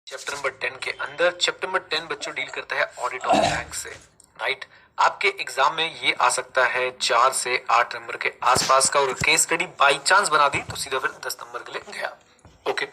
Chapter number 10 के अंदर chapter number 10 बच्चों डील करता है ऑडिट ऑफ बैंक से। राइट, आपके एग्जाम में ये आ सकता है 4 से 8 नंबर के आसपास का, और केस स्टडी बाई चांस बना दी तो सीधा फिर 10 नंबर के लिए गया। ओके,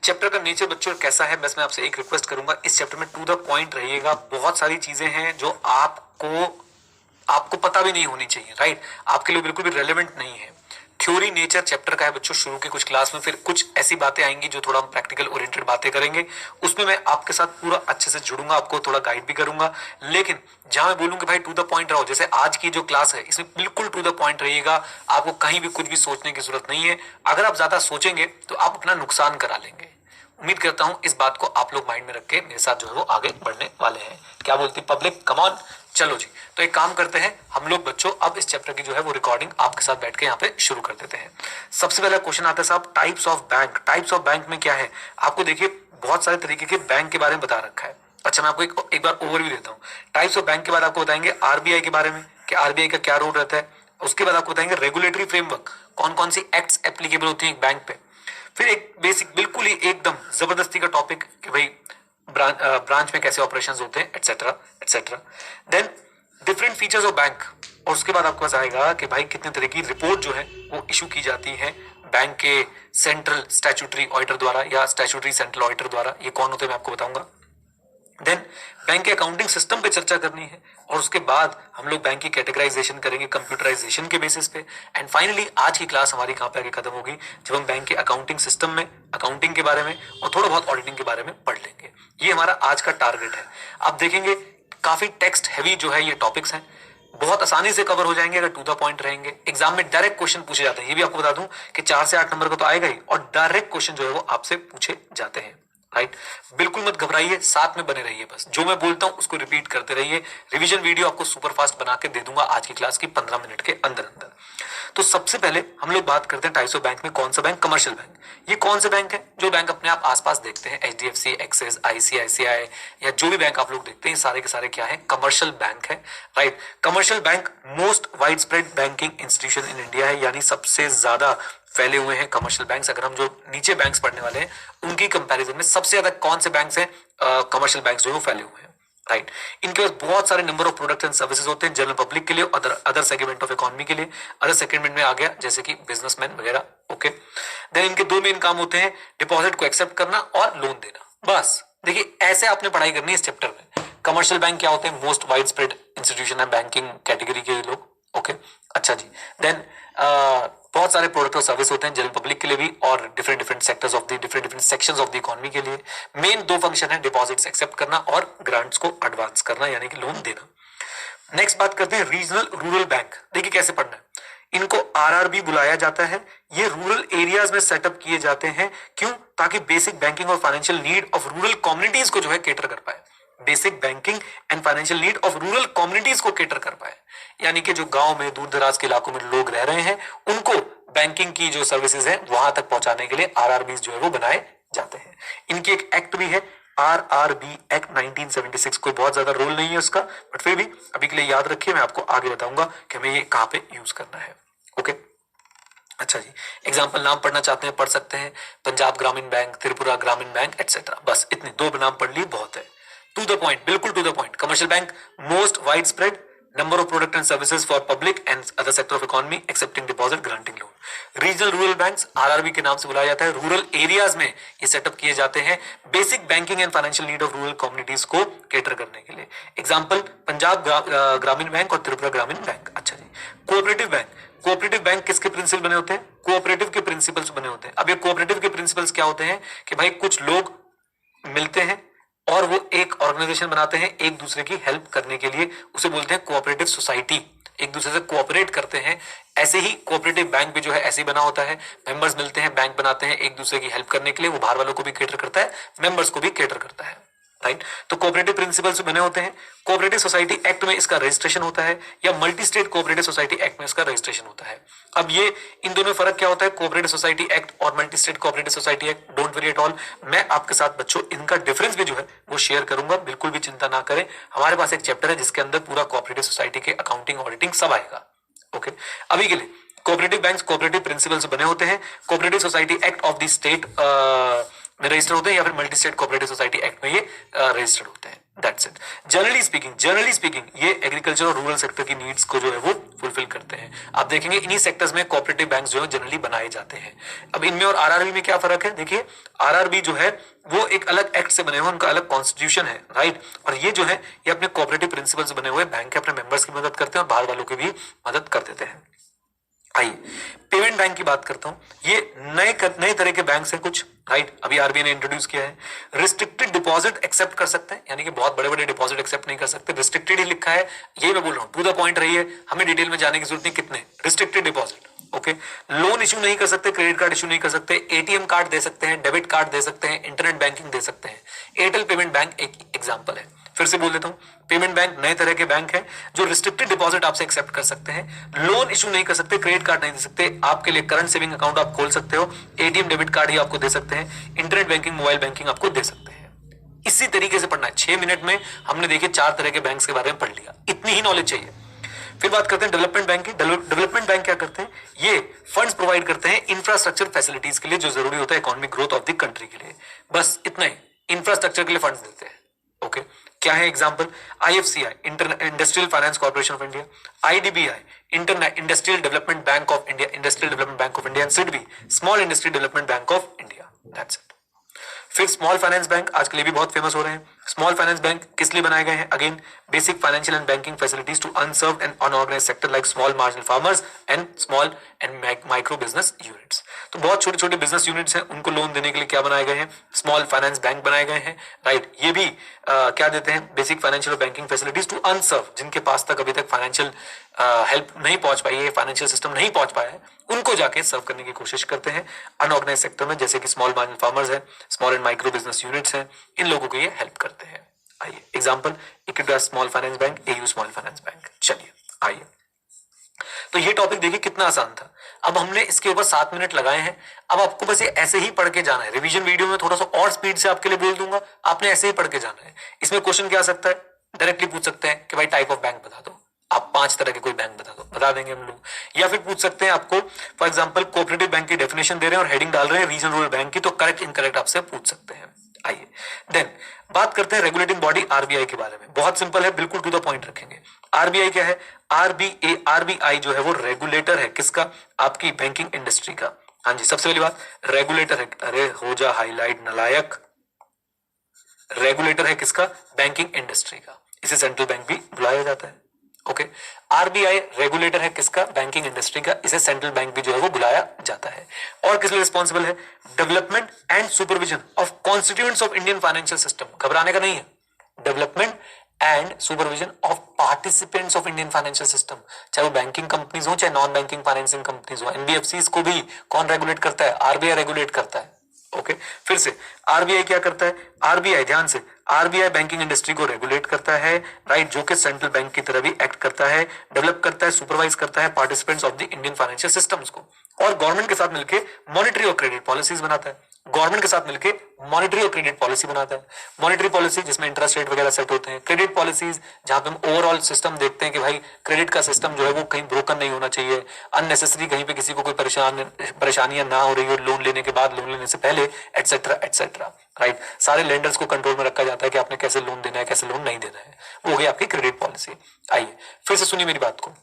चैप्टर का नेचर बच्चों कैसा है, बस मैं आपसे एक रिक्वेस्ट करूंगा, इस चैप्टर में टू द पॉइंट रहिएगा। बहुत सारी चीजें हैं जो आपको पता भी नहीं होनी चाहिए। राइट, आपके लिए बिल्कुल भी रेलेवेंट नहीं है। थ्योरी नेचर चैप्टर का है बच्चों शुरू के कुछ क्लास में, फिर कुछ ऐसी बातें आएंगी जो थोड़ा हम प्रैक्टिकल ओरिएंटेड बातें करेंगे, उसमें मैं आपके साथ पूरा अच्छे से जुड़ूंगा, आपको थोड़ा गाइड भी करूंगा। लेकिन जहां मैं बोलूंगा भाई टू द पॉइंट रहो, जैसे आज की जो क्लास है इसमें बिल्कुल टू द पॉइंट रहिएगा, आपको कहीं भी कुछ भी सोचने की जरूरत नहीं है। अगर आप ज्यादा सोचेंगे तो आप अपना नुकसान करा लेंगे। उम्मीद करता हूं इस बात को आप लोग माइंड में रख के मेरे साथ जो है वो आगे बढ़ने वाले हैं। क्या बोलती पब्लिक, कम ऑन। चलो जी, तो एक काम करते हैं हम लोग बच्चों, अब इस चैप्टर की जो है वो रिकॉर्डिंग आपके साथ बैठ के यहाँ पे शुरू कर देते हैं। सबसे पहला क्वेश्चन आता है साहब, types of bank. Types of bank में क्या है, आपको देखिए बहुत सारे तरीके के बैंक के बारे में बता रखा है। अच्छा, मैं आपको एक बार ओवरव्यू देता हूँ। टाइप्स ऑफ बैंक के बाद आपको बताएंगे आरबीआई के बारे में कि आरबीआई का क्या रोल रहता है। उसके बाद आपको बताएंगे रेगुलेटरी फ्रेमवर्क, कौन कौन सी एक्ट्स एप्लीकेबल होती है एक बैंक पे। फिर एक बेसिक बिल्कुल ही एकदम जबरदस्ती का टॉपिक कि भाई ब्रांच में कैसे ऑपरेशंस होते हैं, etcetera etcetera. Then different features of bank, और उसके बाद आपके पास आएगा कि भाई कितने तरह की रिपोर्ट जो है वो इशू की जाती है बैंक के सेंट्रल स्टैट्यूटरी ऑडिटर द्वारा या स्टैट्यूटरी सेंट्रल ऑडिटर द्वारा, ये कौन होते हैं मैं आपको बताऊंगा। देन बैंक के अकाउंटिंग सिस्टम पे चर्चा करनी है, और उसके बाद हम लोग बैंक की कैटेगराइजेशन करेंगे कंप्यूटराइजेशन के बेसिस पे। एंड फाइनली आज की क्लास हमारी कहां पे आगे खत्म होगी, जब हम बैंक के अकाउंटिंग सिस्टम में अकाउंटिंग के बारे में और थोड़ा बहुत ऑडिटिंग के बारे में पढ़ लेंगे। ये हमारा आज का टारगेट है। आप देखेंगे काफी टेक्स्ट हैवी जो है ये टॉपिक्स हैं, बहुत आसानी से कवर हो जाएंगे अगर टू द पॉइंट रहेंगे। एग्जाम में डायरेक्ट क्वेश्चन पूछे जाते हैं, ये भी आपको बता दूं कि 4 से 8 नंबर का तो आएगा ही, और डायरेक्ट क्वेश्चन जो है वो आपसे पूछे जाते हैं। राइट, बिल्कुल मत घबराइए, साथ में बने रहिए, बस जो मैं बोलता हूं उसको रिपीट करते रहिए। रिवीजन वीडियो आपको सुपर फास्ट बना के दे दूंगा आज की क्लास की 15 मिनट के अंदर अंदर। तो सबसे पहले हम लोग बात करते हैं टाइप्स ऑफ बैंक में। कौन सा बैंक, कमर्शियल बैंक। ये कौन से बैंक है, जो बैंक अपने आप आसपास देखते हैं, एचडीएफसी, एक्सिस, आईसीआईसीआई या जो भी बैंक आप लोग देखते हैं, सारे के सारे क्या है, कमर्शियल बैंक है। Right, commercial bank most wide spread banking institution in India है, यानी सबसे ज्यादा फैले हुए हैं कमर्शियल बैंक्स। अगर हम जो नीचे बैंक्स पढ़ने वाले हैं उनकी कंपैरिजन में सबसे ज्यादा कौन से बैंक्स हैं, कमर्शियल बैंक्स जो है फैले हुए हैं। राइट, इनके पास बहुत सारे number of products and services होते हैं, जनरल पब्लिक के लिए, अदर सेगमेंट ऑफ इकोनॉमी के लिए। अदर सेगमेंट में आ गया जैसे कि बिजनेसमैन वगैरह। ओके, देन इनके 2 मेन काम होते हैं, डिपॉजिट को एक्सेप्ट करना और लोन देना। बस देखिए ऐसे आपने पढ़ाई करनी है इस चैप्टर में। कमर्शियल बैंक क्या होते हैं, मोस्ट वाइड स्प्रेड इंस्टीट्यूशन है बैंकिंग कैटेगरी के लोग। ओके, अच्छा जी। देन बहुत सारे प्रोडक्ट और सर्विस होते हैं जनरल पब्लिक के लिए भी, और different different sectors of the different sections of the economy के लिए। मेन 2 फंक्शन है, डिपॉजिट्स एक्सेप्ट करना और ग्रांट्स को एडवांस करना, यानी कि लोन देना। नेक्स्ट बात करते हैं रीजनल रूरल बैंक। देखिए कैसे पढ़ना है, इनको आरआरबी बुलाया जाता है। ये रूरल एरियाज में सेटअप किए जाते हैं, क्यों, ताकि बेसिक बैंकिंग और financial need of rural communities को जो है केटर कर पाए। Basic banking and financial need of rural communities को केटर कर पाए, यानी कि जो गांव में दूर दराज के इलाकों में लोग रह रहे हैं उनको बैंकिंग की जो सर्विसेज है वहां तक पहुंचाने के लिए आरआरबी जो है वो बनाए जाते हैं। इनकी एक एक्ट भी है, आरआरबी एक्ट 1976। कोई बहुत ज्यादा रोल नहीं है उसका, बट फिर भी अभी के लिए याद रखिए, मैं आपको आगे बताऊंगा कि हमें ये कहां पे यूज करना है। ओके, अच्छा जी, एग्जाम्पल नाम पढ़ना चाहते हैं पढ़ सकते हैं, पंजाब ग्रामीण बैंक, त्रिपुरा ग्रामीण बैंक एटसेट्रा। बस इतने 2 नाम पढ़ लिए, बहुत है। टू द पॉइंट, बिल्कुल to the point. Commercial bank most widespread number of product and services for public and other sector of economy accepting deposit granting loan. Regional rural banks RRB के नाम से बुलाया जाता है, rural areas में ये setup किए जाते हैं basic banking and financial need of rural communities को केटर करने के लिए। एग्जाम्पल पंजाब ग्रामीण बैंक और त्रिपुरा ग्रामीण बैंक। अच्छा जी, कोऑपरेटिव बैंक। कोऑपरेटिव बैंक किसके प्रिंसिपल बने होते हैं, कोऑपरेटिव के प्रिंसिपल्स बने होते हैं। अब ये कोऑपरेटिव के प्रिंसिपल्स क्या होते हैं कि भाई कुछ लोग मिलते हैं और वो एक ऑर्गेनाइजेशन बनाते हैं एक दूसरे की हेल्प करने के लिए, उसे बोलते हैं कोऑपरेटिव सोसाइटी। एक दूसरे से कोऑपरेट करते हैं। ऐसे ही कोऑपरेटिव बैंक भी जो है ऐसे ही बना होता है, मेंबर्स मिलते हैं, बैंक बनाते हैं एक दूसरे की हेल्प करने के लिए। वो बाहर वालों को भी केटर करता है, मेंबर्स को भी केटर करता है। राइट, तो कोऑपरेटिव प्रिंसिपल्स बने होते हैं। कोऑपरेटिव सोसाइटी एक्ट में इसका रजिस्ट्रेशन होता है, या multi state cooperative society act में इसका रजिस्ट्रेशन होता है। अब ये इन दोनों में फर्क क्या होता है, कोऑपरेटिव सोसाइटी एक्ट और multi state cooperative society act. Don't worry at all, मैं आपके साथ बच्चों इनका डिफरेंस भी जो है वो शेयर करूंगा, बिल्कुल भी चिंता ना करें। हमारे पास एक चैप्टर है जिसके अंदर पूरा कोऑपरेटिव सोसाइटी के अकाउंटिंग ऑडिटिंग सब आएगा। ओके, अभी के लिए कोऑपरेटिव बैंक्स कोऑपरेटिव प्रिंसिपल्स बने होते हैं। Cooperative society act of the state में रजिस्टर होते हैं या फिर multi state cooperative society act में ये रजिस्टर्ड होते हैं। That's it. जनरली स्पीकिंग ये एग्रीकल्चर और रूरल सेक्टर की नीड्स को जो है वो फुलफिल करते हैं। आप देखेंगे इन्हीं सेक्टर्स में कोऑपरेटिव बैंक्स जो है जनरली बनाए जाते हैं। अब इनमें और आरआरबी में क्या फर्क है? देखिए आरआरबी जो है वो एक अलग एक्ट से बने हुए, उनका अलग कॉन्स्टिट्यूशन है, राइट। और ये जो है ये अपने कोऑपरेटिव प्रिंसिपल से बने हुए बैंक है, अपने मेंबर्स की मदद करते हैं और बाहर वालों की भी मदद कर देते हैं। आइए पेमेंट बैंक की बात करता हूं। ये नए तरह के बैंक हैं कुछ, राइट। अभी आरबीआई ने इंट्रोड्यूस किया है। रिस्ट्रिक्टेड डिपॉजिट एक्सेप्ट कर सकते हैं, यानी कि बहुत बड़े बड़े डिपॉजिट एक्सेप्ट नहीं कर सकते। रिस्ट्रिक्टेड ही लिखा है, ये मैं बोल रहा हूं, टू द पॉइंट रही है, हमें डिटेल में जाने की जरूरत नहीं। कितने restricted deposit, okay. Loan issue नहीं कर सकते, क्रेडिट कार्ड इशू नहीं कर सकते, एटीएम कार्ड दे सकते हैं, डेबिट कार्ड दे सकते हैं, इंटरनेट बैंकिंग दे सकते हैं। एयरटेल पेमेंट बैंक एक एग्जांपल है। फिर से बोल देता हूं, पेमेंट बैंक नए तरह के बैंक है जो रिस्ट्रिक्टेड डिपॉजिट आपसे एक्सेप्ट कर सकते हैं, लोन इशू नहीं कर सकते, क्रेडिट कार्ड नहीं दे सकते, आपके लिए करंट सेविंग अकाउंट आप खोल सकते हो, एटीएम डेबिट कार्ड ही आपको दे सकते हैं, इंटरनेट बैंकिंग मोबाइल बैंकिंग आपको दे सकते हैं। इसी तरीके से पढ़ना है। 6 मिनट में हमने देखिए 4 तरह के बैंक्स के बारे में पढ़ लिया, इतनी ही नॉलेज चाहिए। फिर बात करते हैं डेवलपमेंट बैंक की। डेवलपमेंट बैंक क्या करते हैं? ये फंड्स प्रोवाइड करते हैं इंफ्रास्ट्रक्चर फैसिलिटीज के लिए जो जरूरी होता है economic growth of the country के लिए, बस इतना ही। इंफ्रास्ट्रक्चर के लिए फंड्स देते हैं, ओके। क्या है example? IFCI industrial finance corporation of India, IDBI industrial development bank of India, and SIDBI small industry development bank of India. That's it. फिर स्मॉल फाइनेंस बैंक आजकल ये भी बहुत फेमस हो रहे हैं। स्मॉल फाइनेंस बैंक किस लिए बनाए गए हैं? Again basic financial and banking facilities to unserved and unorganised sector like small marginal farmers and small and micro business units. तो बहुत छोटे छोटे बिजनेस यूनिट्स हैं, उनको लोन देने के लिए क्या बनाए गए हैं? स्मॉल फाइनेंस बैंक बनाए गए हैं, राइट। ये भी क्या देते हैं? Basic financial banking facilities to unserve, जिनके पास तक अभी तक फाइनेंशियल हेल्प नहीं पहुंच पाई है, फाइनेंशियल सिस्टम नहीं पहुंच पाया है, उनको जाके सर्व करने की कोशिश करते हैं अनऑर्गेनाइज सेक्टर में, जैसे कि स्मॉल मार्जिनल फार्मर्स है, small and micro business units हैं, इन लोगों को ये हेल्प करते हैं। आइए example, Equitas small finance bank, AU small finance bank. चलिए आइए, तो ये टॉपिक देखिए कितना आसान था। अब हमने इसके ऊपर 7 मिनट लगाए हैं। अब आपको बस ये ऐसे ही पढ़ के जाना है। रिवीजन वीडियो में थोड़ा सा और स्पीड से आपके लिए बोल दूंगा, आपने ऐसे ही पढ़ के जाना है। इसमें क्वेश्चन क्या आ सकता है? डायरेक्टली पूछ सकते हैं कि भाई टाइप ऑफ बैंक बता दो, आप 5 तरह के कोई बैंक बता दो, बता देंगे हम लोग। या फिर पूछ सकते हैं आपको, फॉर एग्जांपल कोऑपरेटिव बैंक की डेफिनेशन दे रहे हैं और हेडिंग डाल रहे हैं रीजनल रूरल बैंक की, तो करेक्ट इनकरेक्ट आपसे पूछ सकते हैं। आइए देन बात करते हैं रेगुलेटिंग बॉडी आरबीआई के बारे में। बहुत सिंपल है, बिल्कुल टू द पॉइंट रखेंगे। आरबीआई क्या है? आरबीआई जो है वो रेगुलेटर है किसका? आपकी बैंकिंग इंडस्ट्री का। हाँ जी, सबसे पहली बात रेगुलेटर है, अरे हो जा हाईलाइट नलायक, रेगुलेटर है किसका? बैंकिंग इंडस्ट्री का। इसे सेंट्रल बैंक भी बुलाया जाता है, ओके। आरबीआई रेगुलेटर है किसका? बैंकिंग इंडस्ट्री का। इसे सेंट्रल बैंक भी जो है वो बुलाया जाता है। और किस लिए रिस्पॉन्सिबल है? Development and supervision of constituents of Indian financial system. घबराने का नहीं है। Development and supervision of participants of Indian financial system, चाहे वो बैंकिंग कंपनीज हो चाहे नॉन बैंकिंग फाइनेंसिंग कंपनीज हो। एनबीएफसीज को भी कौन रेगुलेट करता है? आरबीआई रेगुलेट करता है, ओके। फिर से आरबीआई क्या करता है? आरबीआई, ध्यान से, आरबीआई बैंकिंग इंडस्ट्री को रेगुलेट करता है, राइट, जो कि सेंट्रल बैंक की तरह भी एक्ट करता है, डेवलप करता है, सुपरवाइज करता है participants of the Indian financial systems को, और गवर्नमेंट के साथ मिलकर मॉनेटरी और क्रेडिट पॉलिसीज बनाता है। गवर्नमेंट के साथ मिलकर मॉनेटरी और क्रेडिट पॉलिसी बनाता है। मॉनेटरी पॉलिसी जिसमें इंटरेस्ट रेट वगैरह सेट होते हैं, क्रेडिट पॉलिसीज जहां पे हम ओवरऑल सिस्टम देखते हैं कि भाई क्रेडिट का सिस्टम जो है वो कहीं ब्रोकन नहीं होना चाहिए, अननेसेसरी कहीं पे किसी को कोई परेशानियां ना हो रही हो लोन लेने के बाद, लोन लेने से पहले, एटसेट्रा एटसेट्रा, राइट। सारे लेंडर्स को कंट्रोल में रखा जाता है कि आपने कैसे लोन देना है, कैसे लोन नहीं देना है। वो हो गई आपकी क्रेडिट पॉलिसी। आइए फिर से सुनिए मेरी बात को।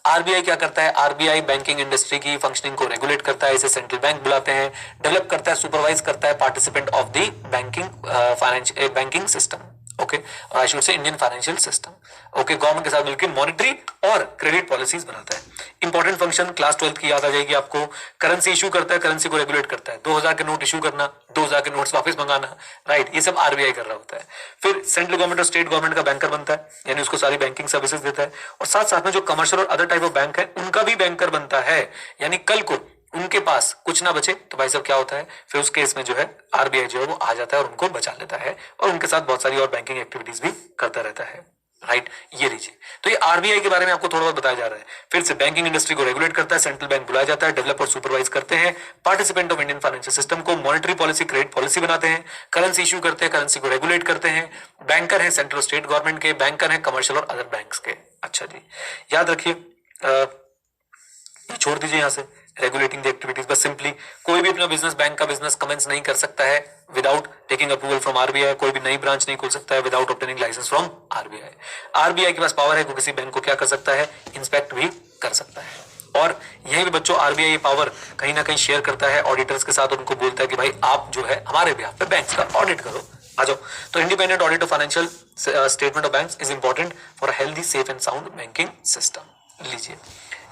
आरबीआई क्या करता है? आरबीआई बैंकिंग इंडस्ट्री की फंक्शनिंग को रेगुलेट करता है, इसे सेंट्रल बैंक बुलाते हैं, डेवलप करता है, सुपरवाइज करता है participant of the banking system, okay, और I should say Indian financial system, okay. Government के साथ मिलकर मॉनेटरी और क्रेडिट पॉलिसीज बनाता है। इंपॉर्टेंट फंक्शन क्लास 12th की याद आ जाएगी आपको। करेंसी इशू करता है, करेंसी को रेगुलेट करता है। 2000 के नोट इशू करना, 2000 के नोट्स वापस मंगाना, राइट, ये सब आरबीआई कर रहा होता है। फिर सेंट्रल गवर्नमेंट और स्टेट गवर्नमेंट का बैंकर बनता है, यानी उसको सारी बैंकिंग सर्विसेज देता है, और साथ साथ में जो कमर्शियल और अदर टाइप ऑफ बैंक है उनका भी बैंकर बनता है, यानी कल को उनके पास कुछ ना बचे तो भाई साहब क्या होता है, फिर उस केस में जो है आरबीआई जो है वो आ जाता है और उनको बचा लेता है, और उनके साथ बहुत सारी और बैंकिंग एक्टिविटीज भी करता रहता है, राइट। ये लीजिए, तो ये आरबीआई के बारे में आपको थोड़ा बहुत बताया जा रहा है। फिर से बैंकिंग इंडस्ट्री को रेगुलेट करता है, सेंट्रल बैंक बुलाया जाता है, डेवलप और सुपरवाइज करते हैं participant of Indian financial system को, मॉनेटरी पॉलिसी क्रेडिट पॉलिसी बनाते हैं, करेंसी इशू करते हैं, करेंसी को रेगुलेट करते हैं, बैंकर है सेंट्रल स्टेट गवर्नमेंट के, बैंकर है कमर्शियल और अदर बैंक्स के। अच्छा जी, याद रखिए, छोड़ दीजिए यहां से, रेगुलेटिंग द एक्टिविटीज। बस सिंपली कोई भी अपना बिजनेस, बैंक का बिजनेस कमेंस नहीं कर सकता है without taking approval from RBI. कोई भी नई ब्रांच नहीं खोल सकता है without obtaining licence from RBI. RBI के पास पावर है कि किसी बैंक को क्या कर सकता है, इंस्पेक्ट भी कर सकता है। और यही भी बच्चों आरबीआई ये पावर कहीं ना कहीं शेयर करता है ऑडिटर्स के साथ और उनको बोलता है कि भाई आप जो है हमारे बिहाफ पे बैंक्स का ऑडिट करो, आ जाओ। तो independent audit of financial statement of banks is important for healthy safe and sound banking system. लीजिए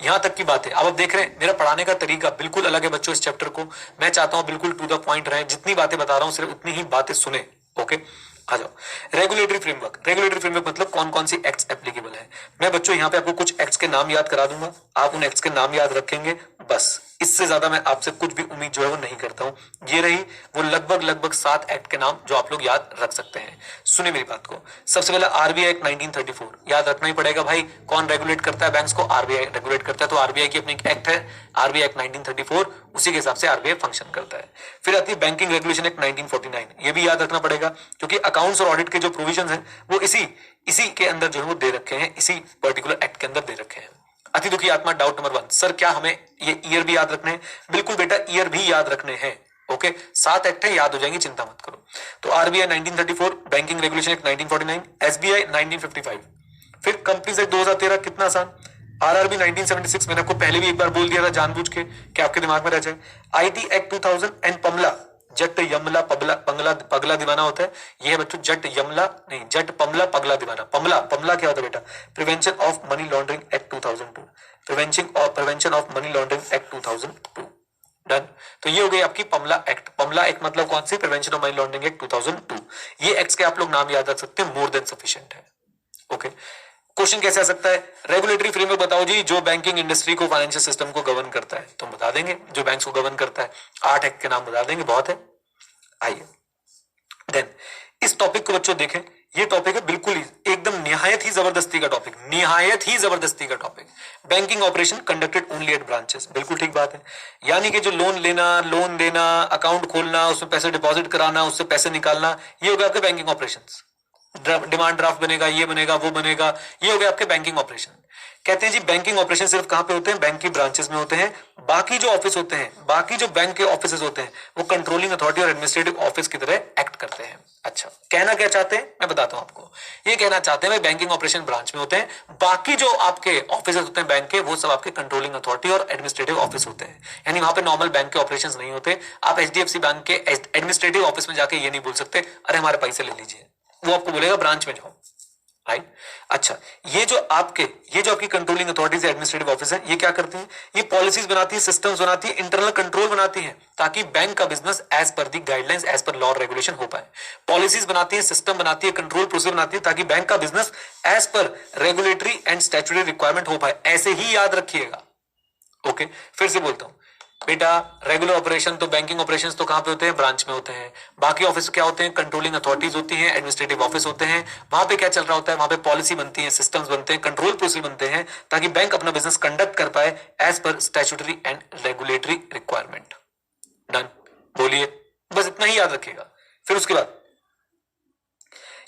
यहां तक की बात है। अब आप देख रहे हैं मेरा पढ़ाने का तरीका बिल्कुल अलग है बच्चों। इस चैप्टर को मैं चाहता हूं बिल्कुल टू द पॉइंट रहे, जितनी बातें बता रहा हूं सिर्फ उतनी ही बातें सुने। ओके, आ जाओ। Regulatory framework. रेगुलेटरी फ्रेमवर्क मतलब कौन कौन सी एक्ट्स एप्लीकेबल है। मैं बच्चों यहाँ पे आपको कुछ एक्ट्स के नाम याद करा दूंगा, आप उन एक्ट्स के नाम याद रखेंगे, बस इससे ज्यादा मैं आपसे कुछ भी उम्मीद जो है वो नहीं करता हूं। ये रही वो लगभग 7 एक्ट के नाम जो आप लोग याद रख सकते हैं। सुनिए मेरी बात को। सबसे पहला आरबीआई एक्ट 1934 याद रखना ही पड़ेगा भाई। कौन रेगुलेट करता है बैंक्स को, आरबीआई रेगुलेट करता है। तो आरबीआई की अपनी एक्ट है आरबीआई एक्ट 1934, उसी के हिसाब से आरबीआई फंक्शन करता है। फिर आती है बैंकिंग रेगुलेशन एक्ट 1949, ये भी याद रखना पड़ेगा क्योंकि अकाउंट्स और ऑडिट के जो प्रोविजंस हैं वो इसी के अंदर जो है वो दे रखे हैं, इसी पर्टिकुलर एक्ट के अंदर दे रखे हैं। अति दुखी आत्मा डाउट नंबर 1, सर क्या हमें ये ईयर भी याद रखने हैं? बिल्कुल बेटा, ईयर भी याद रखने हैं। ओके, 7 एक्ट है, याद हो जाएंगे, चिंता मत करो। तो RBI 1934, banking regulation act 1949, SBI 1955, फिर कंपनीज एक्ट 2013, कितना आसान। आरआरबी 1976, मैंने आपको पहले भी एक बार बोल दिया था जानबूझ के कि आपके दिमाग में रह जाए। आईटी एक्ट 2000 एंड पमला, जट यमला पगला दीवाना होता है, ये है बच्चों जट यमला नहीं, जट पमला पगला दीवाना। पमला क्या होता है बेटा? Prevention of money laundering act 2002, prevention of money laundering act 2002। Done. तो ये हो गई आपकी पमला एक्ट। पमला एक्ट मतलब कौन सी? Prevention of money laundering act 2002। ये एक्ट्स के आप लोग नाम याद रख सकते हैं, मोर देन सफिशिएंट है। ओके, क्वेश्चन कैसे आ सकता है? रेगुलेटरी फ्रेमवर्क बताओ जी जो बैंकिंग इंडस्ट्री को, फाइनेंशियल सिस्टम को गवर्न करता है। तो बता देंगे जो बैंक्स को गवर्न करता है, 8 एक्ट के नाम बता देंगे, बहुत है। आइए देन इस टॉपिक को बच्चों देखें, ये टॉपिक है बिल्कुल एकदम निहायत ही जबरदस्ती का टॉपिक, निहायत ही जबरदस्ती का topic. Banking operation conducted only at branches, बिल्कुल ठीक बात है। यानी कि जो लोन लेना, लोन देना, अकाउंट खोलना, उसमें पैसे डिपॉजिट कराना, उससे पैसे निकालना, ये हो गया आपके बैंकिंग ऑपरेशंस। डिमांड ड्राफ्ट बनेगा, ये बनेगा, वो बनेगा, ये हो गया आपके बैंकिंग ऑपरेशन। कहते हैं जी बैंकिंग ऑपरेशन सिर्फ कहां पे होते हैं? बैंक की ब्रांचेस में होते हैं। बाकी जो ऑफिस होते हैं, बाकी जो बैंक के ऑफिस होते हैं, वो कंट्रोलिंग अथॉरिटी और एडमिनिस्ट्रेटिव ऑफिस की तरह एक्ट करते हैं। अच्छा, कहना क्या चाहते हैं मैं बताता हूं आपको। ये कहना चाहते हैं भाई बैंकिंग ऑपरेशन ब्रांच में होते हैं, बाकी जो आपके ऑफिस होते हैं बैंक के, वो सब आपके कंट्रोलिंग अथॉरिटी और एडमिनिस्ट्रेटिव ऑफिस होते हैं। यानी वहां पे नॉर्मल बैंक के ऑपरेशन नहीं होते। आप एचडीएफसी बैंक के एडमिनिस्ट्रेटिव ऑफिस में जाके ये नहीं बोल सकते अरे हमारे पैसे ले लीजिए, वो आपको बोलेगा ब्रांच में जाओ, राइट। अच्छा, ये जो आपकी कंट्रोलिंग अथॉरिटीज एडमिनिस्ट्रेटिव ऑफिस है, ये क्या करती है? ये पॉलिसीज बनाती है, सिस्टम्स बनाती है, इंटरनल कंट्रोल बनाती है, ताकि बैंक का business as per the guidelines, as per law और रेगुलेशन हो पाए। पॉलिसीज बनाती है, सिस्टम बनाती है, कंट्रोल प्रोसेस बनाती है, ताकि बैंक का business as per regulatory and statutory requirement हो पाए। ऐसे ही याद रखिएगा। ओके, फिर से बोलता हूं बेटा, रेगुलर ऑपरेशन तो बैंकिंग ऑपरेशंस तो कहां पे होते हैं? ब्रांच में होते हैं। बाकी ऑफिस क्या होते हैं? कंट्रोलिंग अथॉरिटीज होती हैं, एडमिनिस्ट्रेटिव ऑफिस होते हैं। वहां पे क्या चल रहा होता है? वहां पे पॉलिसी बनती है, सिस्टम्स बनते हैं, कंट्रोल प्रोसेस बनते हैं, ताकि बैंक अपना बिजनेस कंडक्ट कर पाए as per statutory and regulatory requirement. Done, बोलिए, बस इतना ही याद रखिएगा। फिर उसके बाद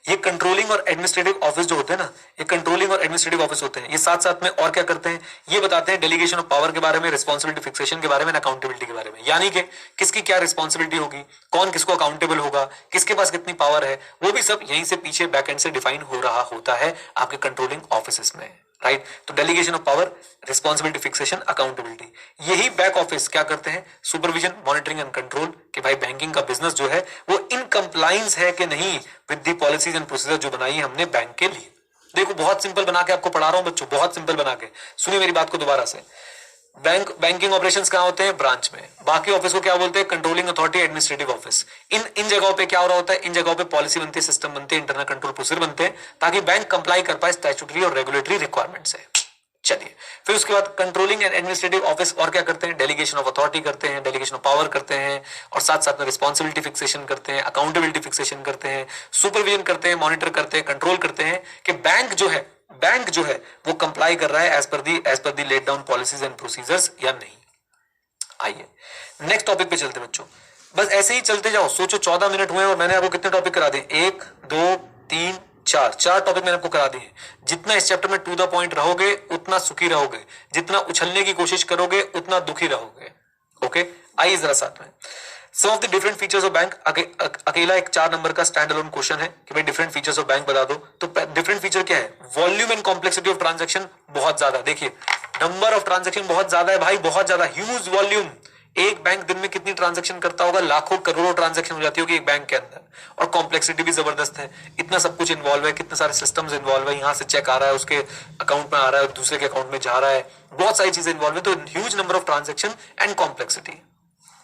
ये कंट्रोलिंग और एडमिनिस्ट्रेटिव ऑफिस जो होते हैं ना, ये कंट्रोलिंग और एडमिनिस्ट्रेटिव ऑफिस होते हैं, ये साथ साथ में और क्या करते हैं? ये बताते हैं डेलीगेशन ऑफ पावर के बारे में, रिस्पांसिबिलिटी फिक्सेशन के बारे में, अकाउंटेबिलिटी के बारे में। यानी कि किसकी क्या रिस्पांसिबिलिटी होगी, कौन किसको अकाउंटेबल होगा, किसके पास कितनी पावर है, वो भी सब यहीं से पीछे बैक एंड से डिफाइन हो रहा होता है आपके कंट्रोलिंग ऑफिस में, राइट। तो delegation of power, responsibility fixation, accountability, यही बैक ऑफिस क्या करते हैं? सुपरविजन, मॉनिटरिंग एंड कंट्रोल, कि भाई बैंकिंग का बिजनेस जो है वो इन कंप्लायंस है कि नहीं with the policies and procedure जो बनाई है हमने बैंक के लिए। देखो बहुत सिंपल बना के आपको पढ़ा रहा हूं बच्चों, बहुत सिंपल बना के। सुनिए मेरी बात को दोबारा से। बैंकिंग ऑपरेशंस कहां होते हैं? ब्रांच में। बाकी ऑफिस को क्या बोलते हैं? Controlling authority, administrative office. इन जगहों पे क्या हो रहा होता है? इन जगहों पे पॉलिसी बनती है, सिस्टम बनते हैं, इंटरनल कंट्रोल प्रोसीजर बनते हैं, ताकि बैंक कंप्लाई कर पाए स्टैट्यूटरी और रेगुलेटरी रिक्वायरमेंट से। चलिए, फिर उसके बाद कंट्रोलिंग एंड एडमिनिस्ट्रेटिव ऑफिस और क्या करते हैं? डेलीगेशन ऑफ अथॉरिटी करते हैं, डेलीगेशन ऑफ पावर करते हैं, और साथ साथ में रिस्पांसिबिलिटी फिक्सेशन करते हैं, अकाउंटेबिलिटी फिक्सेशन करते हैं, सुपरविजन करते हैं, मॉनिटर करते हैं, कंट्रोल करते हैं कि बैंक जो है वो कंप्लाई कर रहा है as per the laid down policies and procedures या नहीं। आइए नेक्स्ट टॉपिक पे चलते बच्चों, बस ऐसे ही चलते जाओ। सोचो 14 मिनट हुए और मैंने आपको कितने टॉपिक करा दिए? 1 2 3 चार टॉपिक मैंने आपको करा दिए। जितना इस चैप्टर में टू द पॉइंट रहोगे उतना सुखी रहोगे, जितना उछलने की कोशिश करोगे उतना दुखी रहोगे। ओके, आइए जरा साथ में some of the different features of bank. अकेला एक 4 नंबर का स्टैंड अलोन क्वेश्चन है कि भाई डिफरेंट फीचर्स ऑफ बैंक बता दो। तो डिफरेंट फीचर क्या है? Volume and complexity of transaction बहुत ज्यादा। देखिए नंबर ऑफ ट्रांजैक्शन बहुत ज्यादा है भाई, बहुत ज्यादा, ह्यूज वॉल्यूम। एक बैंक दिन में कितनी ट्रांजैक्शन करता होगा? लाखों करोड़ों ट्रांजैक्शन हो जाती होगी एक बैंक के अंदर। और कॉम्प्लेक्सिटी भी जबरदस्त है, इतना सब कुछ इन्वॉल्व है, कितने सारे सिस्टम्स इन्वॉल्व है, यहाँ से चेक आ रहा है उसके अकाउंट में आ रहा है, दूसरे के अकाउंट में जा रहा है, बहुत सारी चीजें इन्वॉल्व है। तो huge number of transaction and complexity.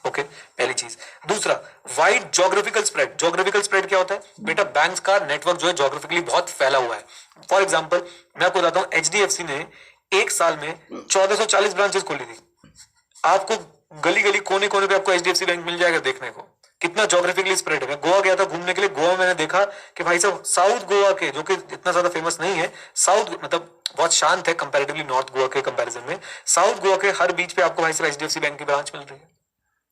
Okay, पहली चीज। दूसरा, wide geographical spread. Geographical spread क्या होता है बेटा? बैंक्स का नेटवर्क जो है ज्योग्राफिकली बहुत फैला हुआ है। फॉर एग्जांपल मैं आपको बताता हूं, एचडीएफसी ने एक साल में 1440 ब्रांचेस खोली थी। आपको गली गली कोने कोने पे आपको एचडीएफसी बैंक मिल जाएगा देखने को। कितना ज्योग्राफिकली स्प्रेड है। मैं गोवा गया था घूमने के लिए, गोवा में मैंने देखा कि भाई साहब साउथ गोवा के, जो कि इतना ज्यादा फेमस नहीं है, साउथ मतलब बहुत शांत है कंपैरेटिवली नॉर्थ गोवा के कंपैरिजन में, साउथ गोवा के हर बीच पे आपको भाई साहब एचडीएफसी बैंक की ब्रांच मिल रही है।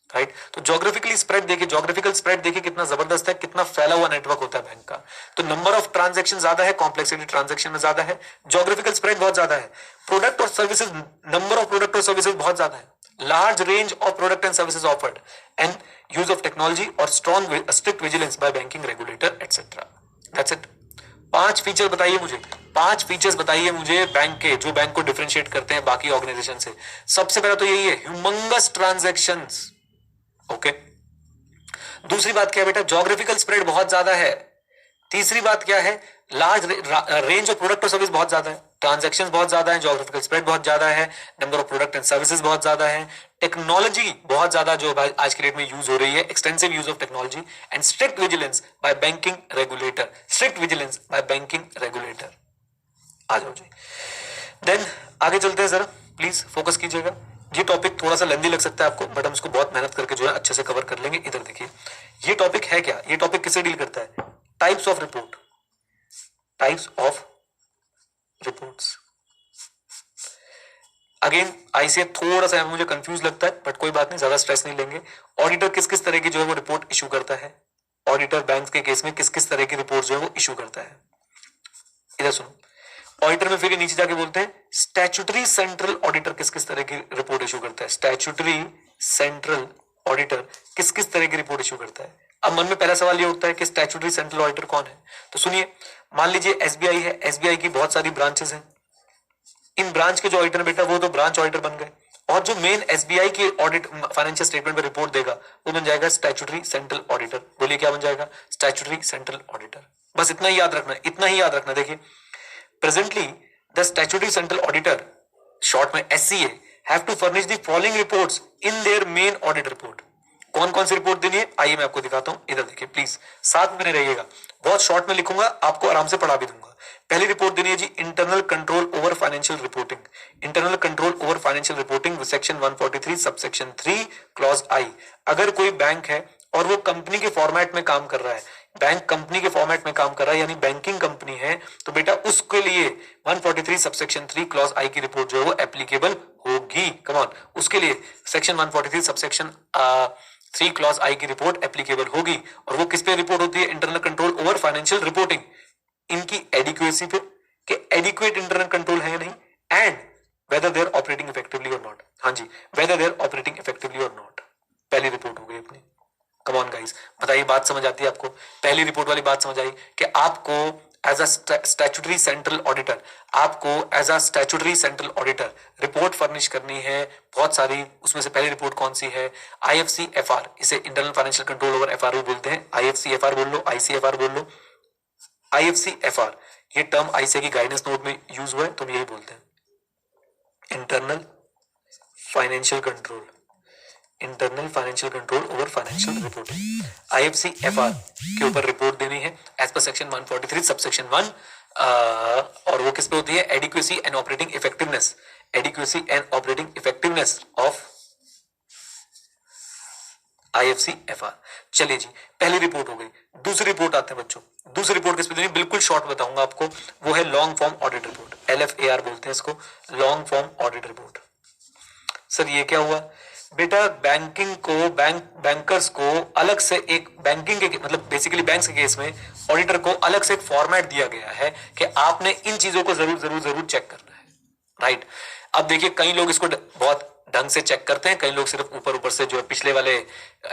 राइट, तो ज्योग्राफिकली स्प्रेड देखिए, ज्योग्राफिकल स्प्रेड देखिए कितना जबरदस्त है, कितना फैला हुआ नेटवर्क होता है बैंक का। तो नंबर ऑफ ट्रांजैक्शन ज्यादा है, कॉम्प्लेक्सिटी ट्रांजैक्शन में ज्यादा है, ज्योग्राफिकल स्प्रेड बहुत ज्यादा है। प्रोडक्ट और सर्विसेज, नंबर ऑफ प्रोडक्ट और सर्विसेज बहुत ज्यादा है, large range of product and services offered and use of technology और strict vigilance by banking regulator etcetera. That's it. 5 feature बताइए मुझे, 5 फीचर्स बताइए मुझे बैंक के, जो बैंक को डिफरेंशिएट करते हैं बाकी ऑर्गेनाइजेशन से। सबसे पहला तो यही है, ह्यूमंगस ट्रांजैक्शंस। ओके, दूसरी बात क्या है बेटा? ज्योग्राफिकल स्प्रेड बहुत ज्यादा है। तीसरी बात क्या है? लार्ज रेंज ऑफ प्रोडक्ट और सर्विस बहुत ज्यादा है, ट्रांजैक्शंस बहुत ज्यादा है, ज्योग्राफिकल स्प्रेड बहुत ज्यादा है, number of product and services बहुत ज्यादा है, टेक्नोलॉजी बहुत ज्यादा जो आज के डेट में यूज हो रही है, extensive use of technology and strict vigilance by banking regulator. Strict vigilance by banking regulator. आ जाओ जी, देन आगे चलते हैं, जरा प्लीज फोकस कीजिएगा। ये टॉपिक थोड़ा सा लेंदी लग सकता है आपको, बट हम इसको बहुत मेहनत करके जो है अच्छे से कवर कर लेंगे। इधर देखिए, ये टॉपिक है क्या? ये टॉपिक किससे डील करता है? Types of report. Types of reports. Again ICA थोड़ा सा मुझे कंफ्यूज लगता है, बट कोई बात नहीं, ज्यादा स्ट्रेस नहीं लेंगे। ऑडिटर किस किस तरह की जो है वो रिपोर्ट इशू करता है, ऑडिटर बैंक के केस में किस किस तरह की रिपोर्ट जो है वो इशू करता है। इधर सुनो, ऑडिटर में फिर नीचे जाके बोलते हैं स्टैट्यूटरी सेंट्रल ऑडिटर किस किस तरह की रिपोर्ट इशू करता है। स्टैट्यूटरी सेंट्रल ऑडिटर किस किस तरह की रिपोर्ट इशू करता है। अब मन में पहला सवाल ये उठता है कि स्टैट्यूटरी सेंट्रल ऑडिटर कौन है? तो सुनिए, मान लीजिए एसबीआई है, एसबीआई की बहुत सारी ब्रांचेस हैं। इन ब्रांच के जो ऑडिटर बेटा वो तो ब्रांच ऑडिटर बन गए, और जो मेन एसबीआई की ऑडिट फाइनेंशियल स्टेटमेंट पर रिपोर्ट देगा वो बन जाएगा स्टैट्यूटरी सेंट्रल ऑडिटर। बोलिए क्या बन जाएगा? Statutory central auditor. बस इतना ही याद रखना, इतना ही याद रखना। देखिए, presently the statutory central auditor, short में SCA, have to furnish the following reports in their main audit report। कौन कौन सी रिपोर्ट देनी है आइए मैं आपको दिखाता हूं। इधर देखिए प्लीज, साथ में रहिएगा, बहुत शॉर्ट में लिखूंगा, आपको आराम से पढ़ा भी दूंगा। पहली रिपोर्ट देनी है जी internal control over financial reporting. Internal control over financial reporting section 143 subsection 3 clause I. अगर कोई बैंक है और वो कंपनी के फॉर्मेट में काम कर रहा है, बैंक कंपनी के फॉर्मेट में काम कर रहा है, यानी बैंकिंग कंपनी है, तो बेटा उसके लिए 143 सबसेक्शन 3 क्लॉज आई की रिपोर्ट जो है वो एप्लीकेबल होगी। कम ऑन, उसके लिए सेक्शन 143 सबसेक्शन 3 क्लॉज आई की रिपोर्ट एप्लीकेबल होगी। और वो किस पे रिपोर्ट होती है? Internal control over financial reporting, इनकी एडिक्वेसी पे, कि एडिक्वेट इंटरनल कंट्रोल है या नहीं, and whether they are operating effectively or not. हाँ जी, whether they are operating effectively or not. पहली रिपोर्ट हो गई अपनी। कम ऑन गाइस, बताइए बात समझ आती है आपको? पहली रिपोर्ट वाली बात समझ आई कि आपको as a statutory central auditor, आपको as a statutory central auditor report furnish करनी है बहुत सारी। उसमें से पहली रिपोर्ट कौन सी है? IFC-FR, इसे internal financial control over FR बोलते हैं। IFC-FR बोल लो, ICFR बोल लो। IFC-FR ये टर्म आईसीए की गाइडेंस नोट में यूज हुआ है, तो हम यही बोलते हैं internal financial control, internal financial control over financial reporting. IFC-FR के ऊपर रिपोर्ट देनी है एज पर सेक्शन 143 सबसेक्शन 1, और वो किस पे होती है? Adequacy and operating effectiveness, adequacy and operating effectiveness of IFC-FR। चलिए जी, पहली रिपोर्ट हो गई। दूसरी रिपोर्ट आते हैं बच्चों, दूसरी रिपोर्ट किस पे देनी? बिल्कुल शॉर्ट बताऊंगा आपको, वो है long form audit report, LFAR बोलते हैं इसको, long form audit report. Sir ये क्या हुआ? बेटा बैंकर्स को अलग से एक बैंकिंग के मतलब बेसिकली बैंक्स के केस में ऑडिटर को अलग से एक फॉर्मेट दिया गया है कि आपने इन चीजों को जरूर जरूर जरूर चेक करना है, राइट। अब देखिए कई लोग इसको बहुत ढंग से चेक करते हैं, कई लोग सिर्फ ऊपर ऊपर से जो है पिछले वाले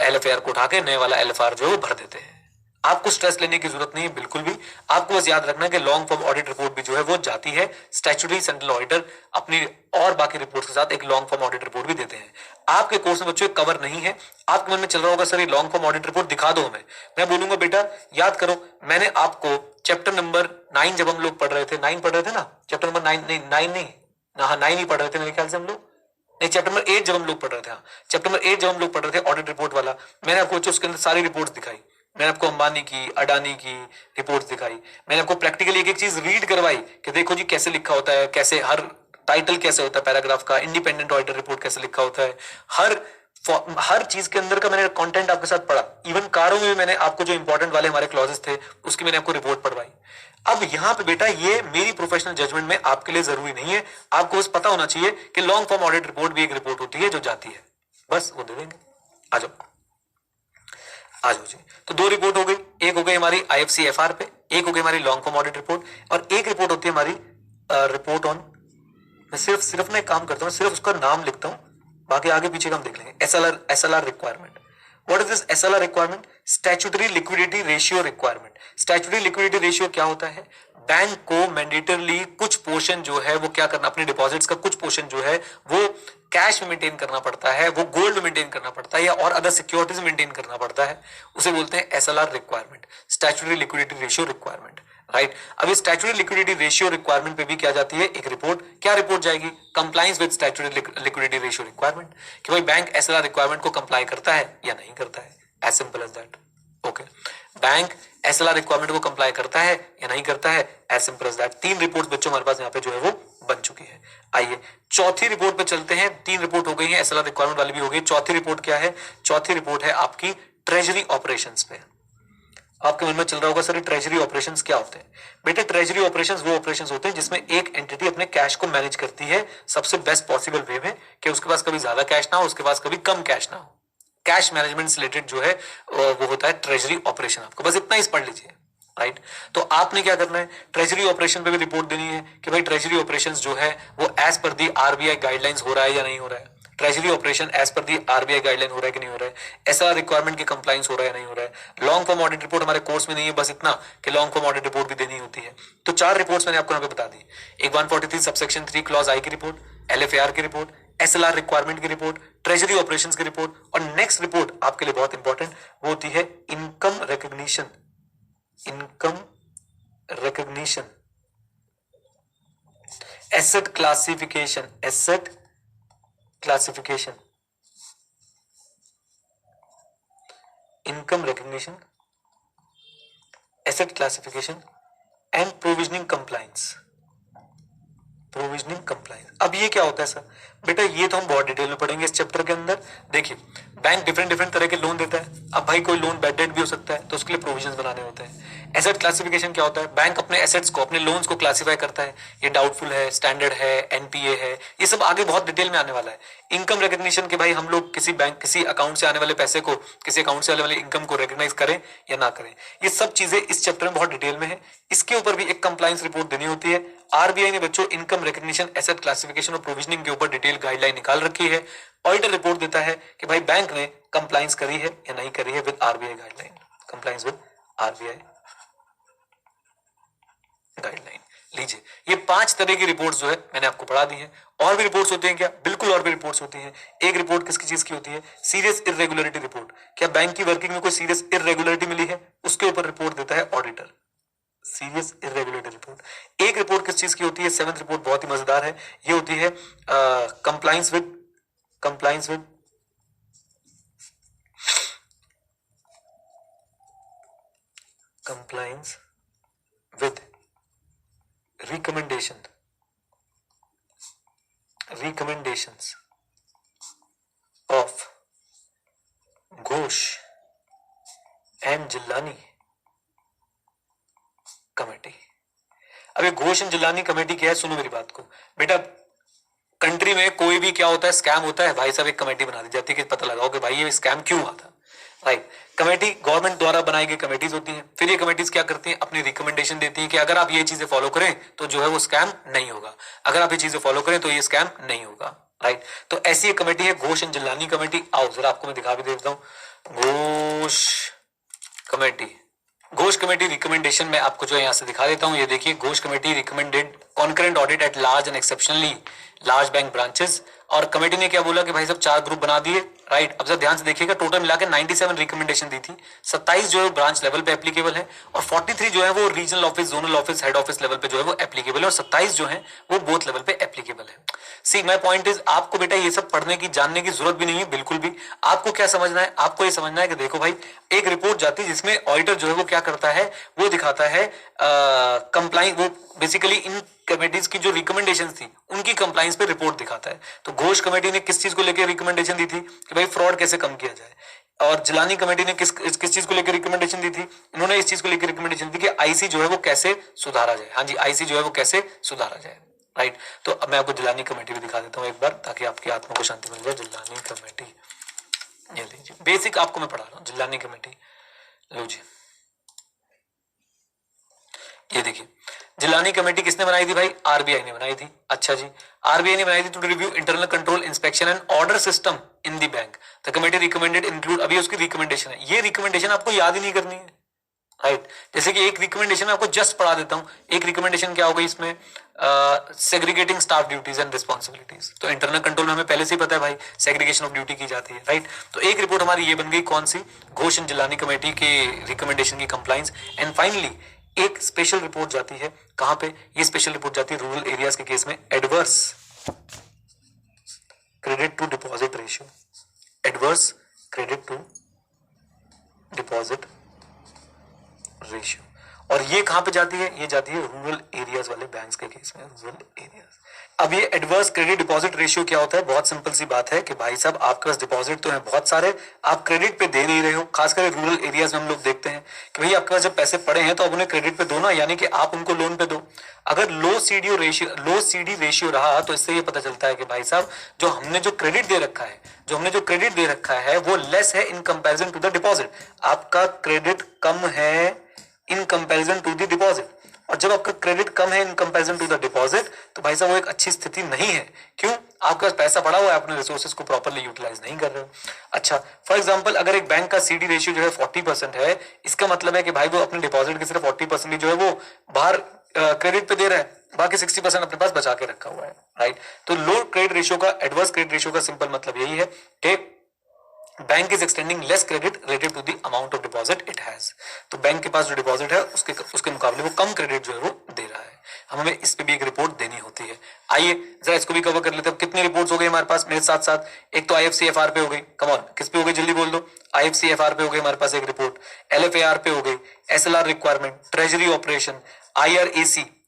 LFAR को उठा के नए वाला LFR जो है वो भर देते हैं। आपको स्ट्रेस लेने की जरूरत नहीं है बिल्कुल भी। आपको बस याद रखना है कि लॉन्ग फॉर्म ऑडिट रिपोर्ट भी जो है वो जाती है, स्टैट्यूटरी सेंट्रल ऑडिटर अपनी और बाकी रिपोर्ट्स के साथ एक लॉन्ग फॉर्म ऑडिट रिपोर्ट भी देते हैं। आपके कोर्स में बच्चों कवर नहीं है। आपके मन में चल रहा होगा सर ये लॉन्ग फॉर्म ऑडिट रिपोर्ट दिखा दो हमें। मैं बोलूंगा बेटा याद करो, मैंने आपको चैप्टर नंबर 9 जब हम लोग पढ़ रहे थे, 9 पढ़ रहे थे ना, चैप्टर नंबर 9 नहीं 9 नहीं, हाँ 9 ही पढ़ रहे थे मेरे ख्याल से हम लोग, नहीं चैप्टर नंबर 8 जब हम लोग पढ़ रहे थे, हाँ चैप्टर नंबर 8 जब हम लोग पढ़ रहे थे ऑडिट रिपोर्ट वाला, मैंने आपको उसके अंदर सारी रिपोर्ट्स दिखाई। मैंने आपको अंबानी की, अडानी की रिपोर्ट्स दिखाई। मैंने आपको प्रैक्टिकली एक एक चीज रीड करवाई कि देखो जी कैसे लिखा होता है, कैसे हर टाइटल कैसे होता है पैराग्राफ का, इंडिपेंडेंट ऑडिटर रिपोर्ट कैसे लिखा होता है, हर चीज के अंदर का मैंने कंटेंट आपके साथ पढ़ा। इवन कारों में मैंने आपको जो इंपॉर्टेंट वाले हमारे क्लॉजेस थे उसकी मैंने आपको रिपोर्ट पढ़वाई। अब यहां पे बेटा ये मेरी प्रोफेशनल जजमेंट में आपके लिए जरूरी नहीं है, आपको बस पता होना चाहिए कि लॉन्ग फॉर्म ऑडिट रिपोर्ट भी एक रिपोर्ट होती है जो जाती है, बस वो दे देंगे। आ जाओ आ जाओ जी। तो 2 रिपोर्ट हो गई, एक हो गई हमारी IFC-FR पे, एक हो गई हमारी लॉन्ग फॉर्म ऑडिट रिपोर्ट, और एक रिपोर्ट होती है हमारी रिपोर्ट ऑन, मैं सिर्फ मैं काम करता हूँ, सिर्फ उसका नाम लिखता हूँ, बाकी आगे पीछे का हम देख लेंगे। SLR requirement. What is this SLR requirement? Statutory liquidity ratio requirement. Statutory liquidity ratio क्या होता है? बैंक को मैंडेटरली कुछ पोर्शन जो है वो क्या करना, अपने डिपॉजिट्स का कुछ पोर्शन जो है वो कैश में मेंटेन करना पड़ता है, वो गोल्ड में मेंटेन करना पड़ता है, या और अदर सिक्योरिटीज मेंटेन करना पड़ता है, उसे बोलते हैं SLR requirement, statutory liquidity ratio requirement, right. अब इस स्टैट्यूटरी लिक्विडिटी रेशियो रिक्वायरमेंट पे भी क्या जाती है एक रिपोर्ट, क्या रिपोर्ट जाएगी? Compliance with statutory liquidity ratio requirement, कि भाई बैंक SLR रिक्वायरमेंट को कंप्लाई करता है या नहीं करता है, as simple as that. Okay, bank SLR requirement को कंप्लाई करता है या नहीं करता है, as simple as that. 3 report बच्चों हमारे पास यहाँ पे जो है वो बन चुकी है। आइए चौथी रिपोर्ट पे चलते हैं। 3 रिपोर्ट हो गई है, SLR रिक्वायरमेंट वाली भी हो गई। चौथी रिपोर्ट क्या है? चौथी रिपोर्ट है आपकी ट्रेजरी ऑपरेशंस पे। आपके मन में चल रहा होगा सर ट्रेजरी ऑपरेशंस क्या होते हैं? बेटे ट्रेजरी ऑपरेशंस वो ऑपरेशंस होते हैं जिसमें एक एंटिटी अपने कैश को मैनेज करती है सबसे बेस्ट पॉसिबल वे में, कि उसके पास कभी ज्यादा कैश ना हो, उसके पास कभी कम कैश ना हो। कैश मैनेजमेंट से रिलेटेड जो है वो होता है ट्रेजरी ऑपरेशन। आपको बस इतना ही पढ़ लीजिए, राइट। तो आपने क्या करना है, ट्रेजरी ऑपरेशन पे भी रिपोर्ट देनी है कि भाई ट्रेजरी ऑपरेशंस जो है वो एज पर दी RBI गाइडलाइंस हो रहा है या नहीं हो रहा है, ट्रेजरी ऑपरेशन एज पर दी RBI गाइडलाइन हो रहा है कि नहीं हो रहा है, SLR रिक्वायरमेंट की कंप्लायंस हो रहा है या नहीं हो रहा है। लॉन्ग फॉर्म ऑडिट रिपोर्ट हमारे कोर्स में नहीं है, बस इतना कि लॉन्ग फॉर्म ऑडिट रिपोर्ट भी देनी होती है। तो 4 रिपोर्ट्स मैंने आपको यहाँ पे बता दी, एक 143 सबसेक्शन 3 क्लॉज I की रिपोर्ट, LFAR की रिपोर्ट, SLR रिक्वायरमेंट की रिपोर्ट, ट्रेजरी ऑपरेशंस की रिपोर्ट, और नेक्स्ट रिपोर्ट आपके लिए बहुत इंपॉर्टेंट वो होती है income recognition, income recognition, asset classification, asset classification, income recognition, asset classification and provisioning compliance, provisioning compliance. अब ये क्या होता है सर? बेटा ये तो हम बहुत डिटेल में पढ़ेंगे इस चैप्टर के अंदर। देखिए बैंक डिफरेंट डिफरेंट तरह के लोन देता है। अब भाई कोई लोन बैड डेट भी हो सकता है, तो उसके लिए प्रोविजंस बनाने होते हैं। एसेट क्लासिफिकेशन क्या होता है? बैंक अपने एसेट्स को, अपने लोन्स को क्लासिफाई करता है, ये डाउटफुल है, स्टैंडर्ड है, NPA है, ये सब आगे बहुत डिटेल में आने वाला है। इनकम रिकग्निशन के भाई हम लोग किसी बैंक, किसी अकाउंट से आने वाले पैसे को, किसी अकाउंट से आने वाले इनकम को रिकॉग्नाइज करें या ना करें, ये सब चीजें इस चैप्टर में बहुत डिटेल में है। इसके ऊपर भी एक कंप्लायंस रिपोर्ट देनी होती है। RBI ने बच्चों इनकम रिकग्निशन, एसेट क्लासिफिकेशन और प्रोविजनिंग के ऊपर डिटेल गाइडलाइन निकाल रखी है। ऑडिटर रिपोर्ट देता है कि भाई बैंक ने कंप्लायंस करी है या नहीं करी है with RBI guideline, compliance with RBI guideline. लीजिए ये 5 तरह की रिपोर्ट्स जो है मैंने आपको पढ़ा दी है। और भी रिपोर्ट्स होती हैं क्या? बिल्कुल और भी रिपोर्ट्स होती हैं। एक रिपोर्ट किसकी चीज की होती है? Serious irregularity report. क्या बैंक की वर्किंग में कोई सीरियस इरेगुलरिटी मिली है, उसके ऊपर रिपोर्ट देता है ऑडिटर, सीरियस इरेगुलरिटी रिपोर्ट। एक रिपोर्ट किस चीज की होती है? 7th रिपोर्ट बहुत ही मजेदार है, ये होती है compliance with recommendations of Ghosh and Jillani committee. अब ये घोष एंड जिलानी कमेटी क्या है? सुनो मेरी बात को बेटा, कंट्री में कोई भी क्या होता है, स्कैम होता है, भाई साहब एक कमेटी बना दी जाती है कि पता लगाओ कि भाई ये स्कैम क्यों हुआ था, राइट। कमेटी गवर्नमेंट द्वारा बनाई गई कमेटीज होती हैं, फिर ये कमेटीज क्या करती हैं, अपनी रिकमेंडेशन देती हैं कि अगर आप ये चीजें फॉलो करें तो जो है वो स्कैम नहीं होगा, अगर आप ये चीजें फॉलो करें तो ये स्कैम नहीं होगा, राइट। तो ऐसी एक कमेटी है घोष एंड जिलानी कमेटी। आओ जरा आपको मैं दिखा भी देता हूँ Ghosh committee. Ghosh committee recommendation में आपको जो यहाँ से दिखा देता हूँ, ये देखिए, Ghosh committee recommended concurrent audit at large and exceptionally large bank branches. और कमेटी ने क्या बोला कि भाई साहब 4 ग्रुप बना दिए, राइट। अब जरा ध्यान से देखिएगा, टोटल मिला के 97 रिकमेंडेशन दी थी, 27 जो है ब्रांच लेवल पे एप्लीकेबल है और 43 जो है वो regional office, zonal office, head office level पे जो है वो एप्लीकेबल है और 27 जो है वो बोथ लेवल पे एप्लीकेबल है। सी माय पॉइंट इज, आपको बेटा ये सब पढ़ने की जानने की जरूरत भी नहीं है बिल्कुल भी। आपको क्या समझना है, आपको ये समझना है कि देखो भाई, एक रिपोर्ट जाती है जिसमें ऑडिटर जो है वो क्या करता है, वो दिखाता है कंप्लाइंस, वो बेसिकली इन कमेटीज की जो रिकमेंडेशंस थी उनकी कंप्लाइंस पे रिपोर्ट दिखाता है। तो घोष कमेटी ने किस चीज को लेकर रिकमेंडेशन दी थी कि भाई फ्रॉड कैसे कम किया जाए, और जिलानी कमेटी ने किस चीज को लेकर रिकमेंडेशन दी थी, उन्होंने इस चीज को लेकर रिकमेंडेशन दी कि आईसी जो है वो कैसे सुधारा जाए। हाँ जी, आईसी जो है वो कैसे सुधारा जाए, राइट। तो अब मैं आपको जिलानी कमेटी भी दिखा देता हूँ एक बार, ताकि आपकी आत्मा को शांति मिल जाए। जिलानी कमेटी, ये लीजिए, बेसिक आपको मैं पढ़ा रहा हूँ, जिलानी कमेटी लो जी। ये देखिए, जिलानी कमेटी किसने बनाई थी भाई, आरबीआई ने बनाई थी। अच्छा जी, आरबीआई ने बनाई थी to review internal control, inspection and order system in the bank. The committee recommended include, अभी उसकी रिकमेंडेशन है, ये रिकमेंडेशन आपको याद ही नहीं करनी है, राइट। जैसे कि एक रिकमेंडेशन मैं आपको जस्ट पढ़ा देता हूं, एक रिकमेंडेशन क्या होगा इसमें, segregating staff duties and responsibilities. तो इंटरनल कंट्रोल में हमें पहले से ही पता है भाई, सेग्रीगेशन ऑफ ड्यूटी की जाती है, राइट। तो एक रिपोर्ट हमारी ये बन गई, कौन सी, घोष एंड जिलानी कमेटी के रिकमेंडेशन की कंप्लाइंस। एंड फाइनली एक स्पेशल रिपोर्ट जाती है, कहां पे, ये स्पेशल रिपोर्ट जाती है रूरल एरियाज के केस में, adverse credit to deposit ratio, adverse credit to deposit ratio. और ये कहां पे जाती है, ये जाती है रूरल एरियाज वाले बैंक्स के केस में, रूरल एरियाज। अब ये एडवर्स क्रेडिट डिपॉजिट रेशियो क्या होता है, बहुत सिंपल सी बात है कि भाई साहब आपके पास डिपॉजिट तो है बहुत सारे, आप क्रेडिट पे दे नहीं रहे हो। खासकर रूरल एरियाज में हम लोग देखते हैं कि भाई आपके पास जब पैसे पड़े हैं तो आप उन्हें क्रेडिट पे दो ना, यानी कि आप उनको लोन पे दो। अगर लो सीडी रेशियो रहा तो इससे ये पता चलता है कि भाई साहब जो हमने जो क्रेडिट दे रखा है वो लेस है in comparison to the deposit. आपका क्रेडिट कम है in comparison to the deposit, और जब आपका क्रेडिट कम है in comparison to the deposit तो भाई साहब वो एक अच्छी स्थिति नहीं है। क्यों, आपके पास पैसा पड़ा हुआ है, अपने रिसोर्सेज को प्रॉपर्ली यूटिलाइज नहीं कर रहे हो। अच्छा, फॉर एग्जांपल अगर एक बैंक का सीडी रेशियो जो है 40% है, इसका मतलब है कि भाई वो अपने डिपॉजिट के सिर्फ 40% जो है वो बाहर क्रेडिट पे दे रहा है, बाकी 60% अपने पास बचा के रखा हुआ है, राइट। तो लो क्रेडिट रेशियो का, एडवर्स क्रेडिट रेशियो का सिंपल मतलब यही है कि bank is extending less credit relative to the amount of deposit it has. तो बैंक के पास जो डिपॉजिट है उसके मुकाबले वो कम क्रेडिट जो है वो दे रहा है। हमें इस पे भी एक रिपोर्ट देनी होती है। आइए जरा इसको भी कवर कर लेते हैं। कितनी रिपोर्ट्स हो गई हमारे पास मेरे साथ साथ, एक तो आईएफसीएफआर पे हो गई, कम ऑन किस पे हो गई जल्दी बोल दो, आईएफसीएफआर पे हो गई हमारे पास एक रिपोर्ट, एलएफएआर पे हो गई, SLR requirement, treasury operation,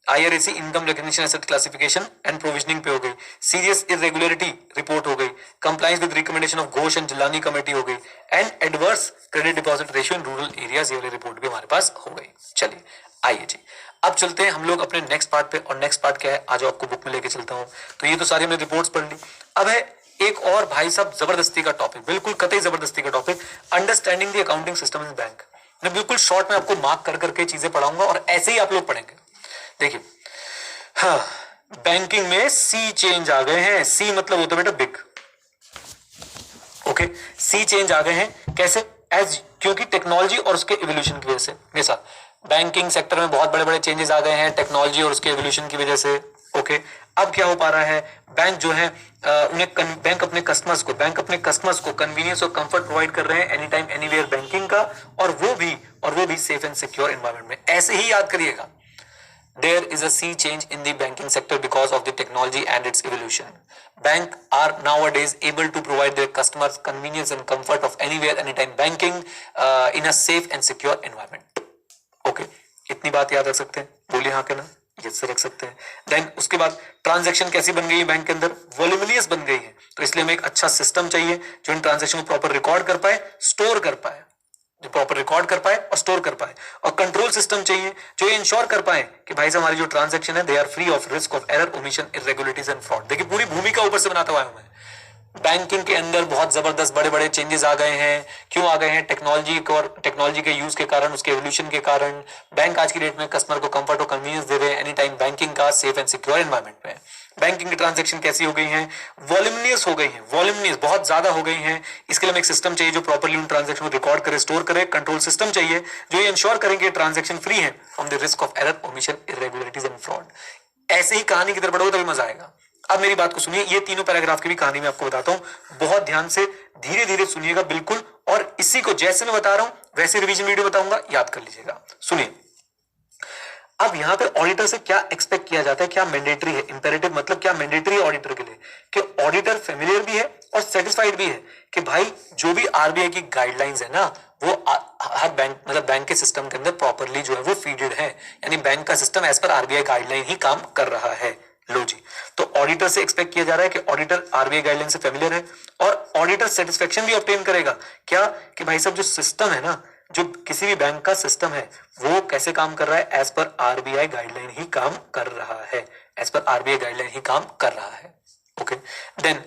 IRAC income recognition asset classification and provisioning पे हो गई, सीरियस इरेगुलरिटी रिपोर्ट हो गई, compliance with recommendation of Ghosh and Jilani committee हो गई, and adverse credit deposit ratio in rural areas, ये वाली रिपोर्ट भी हमारे पास हो गई। चलिए आइए जी, अब चलते हैं हम लोग अपने नेक्स्ट पार्ट पे। और नेक्स्ट पार्ट क्या है, आज आपको बुक में लेके चलता हूँ। तो ये तो सारी हमने रिपोर्ट्स पढ़ ली। अब है एक और भाई साहब जबरदस्ती का टॉपिक, बिल्कुल कतई जबरदस्ती का topic, understanding the accounting system in bank. मैं बिल्कुल शॉर्ट में आपको मार्क कर करके चीजें पढ़ाऊंगा और ऐसे ही आप लोग पढ़ेंगे। देखिए, हाँ, बैंकिंग में सी चेंज आ गए हैं। सी मतलब होता है बेटा बिग, ओके। सी चेंज आ गए हैं कैसे, एज क्योंकि टेक्नोलॉजी और उसके इवोल्यूशन की वजह से। मेरे साथ बैंकिंग सेक्टर में बहुत बड़े बड़े चेंजेस आ गए हैं टेक्नोलॉजी और उसके इवोल्यूशन की वजह से, ओके। अब क्या हो पा रहा है, बैंक जो है बैंक अपने कस्टमर्स को कन्वीनियंस और कंफर्ट प्रोवाइड कर रहे हैं एनी टाइम एनीवेयर बैंकिंग का, और वो भी सेफ एंड सिक्योर एनवायरनमेंट में। ऐसे ही याद करिएगा, there is a sea change in the banking sector because of the technology and its evolution. Bank are nowadays able to provide their customers convenience and comfort of anywhere anytime banking in a safe and secure environment. Okay, इतनी बात याद रख सकते हैं, बोलिए हाँ के ना, यस से रख सकते हैं। देन उसके बाद ट्रांजैक्शन कैसी बन गई है बैंक के अंदर, वॉल्यूमिलियस बन गई है। तो इसलिए हमें एक अच्छा सिस्टम चाहिए जो इन ट्रांजैक्शन को प्रॉपर रिकॉर्ड कर पाए, स्टोर कर पाए, जो प्रॉपर रिकॉर्ड कर पाए और स्टोर कर पाए, और कंट्रोल सिस्टम चाहिए जो ये इंश्योर कर पाए कि भाई साहब हमारी जो ट्रांजैक्शन है they are free of risk of error, omission, irregularities and fraud. देखिए पूरी भूमिका ऊपर से बनाता हुआ मैं। बैंकिंग के अंदर बहुत जबरदस्त बड़े बड़े चेंजेस आ गए हैं। क्यों आ गए हैं? टेक्नोलॉजी के यूज के कारण, उसके एवोल्यूशन के कारण। बैंक आज की डेट में कस्टमर को कंफर्ट और कन्वीनियंस दे रहे हैं एनी टाइम बैंकिंग का सेफ एंड सिक्योर एनवायरनमेंट में। बैंकिंग की ट्रांजैक्शन कैसी हो गई हैं? वॉल्यूमिनियस हो गई हैं, वॉल्यूमिनियस बहुत ज्यादा हो गई हैं। इसके लिए हमें एक सिस्टम चाहिए जो प्रॉपर्ली उन ट्रांजैक्शन को रिकॉर्ड करे, स्टोर करे। कंट्रोल सिस्टम चाहिए जो ये इंश्योर करेंगे ट्रांजैक्शन फ्री है from the risk of error, omission, irregularities and fraud. ऐसे ही कहानी की तरफ बढ़ोगे तभी मजा आएगा। अब मेरी बात को सुनिए, ये तीनों पैराग्राफ की भी कहानी मैं आपको बताता हूं, बहुत ध्यान से धीरे धीरे सुनिएगा बिल्कुल, और इसी को जैसे मैं बता रहा हूं वैसे रिवीजन वीडियो बताऊंगा, याद कर लीजिएगा। सुनिए, अब यहां पे ऑडिटर से क्या एक्सपेक्ट किया जाता है, क्या मैंडेटरी है, इंपेरेटिव मतलब क्या मैंडेटरी है ऑडिटर के लिए, कि ऑडिटर फेमिलियर भी है और सेटिस्फाइड भी है कि भाई जो भी आरबीआई की गाइडलाइंस है ना वो हर बैंक मतलब बैंक के सिस्टम के अंदर प्रॉपरली जो है वो फीडेड है, यानी बैंक का system as per RBI guideline ही काम कर रहा है। लो जी, तो ऑडिटर से एक्सपेक्ट किया जा रहा है कि ऑडिटर आरबीआई गाइडलाइन से फेमिलियर है और ऑडिटर सेटिस्फेक्शन भी ऑब्टेन करेगा। क्या कि भाई साहब जो सिस्टम है ना, जो किसी भी बैंक का सिस्टम है वो कैसे काम कर रहा है, एज पर आरबीआई गाइडलाइन ही काम कर रहा है, एज पर आरबीआई गाइडलाइन ही काम कर रहा है। ओके, देन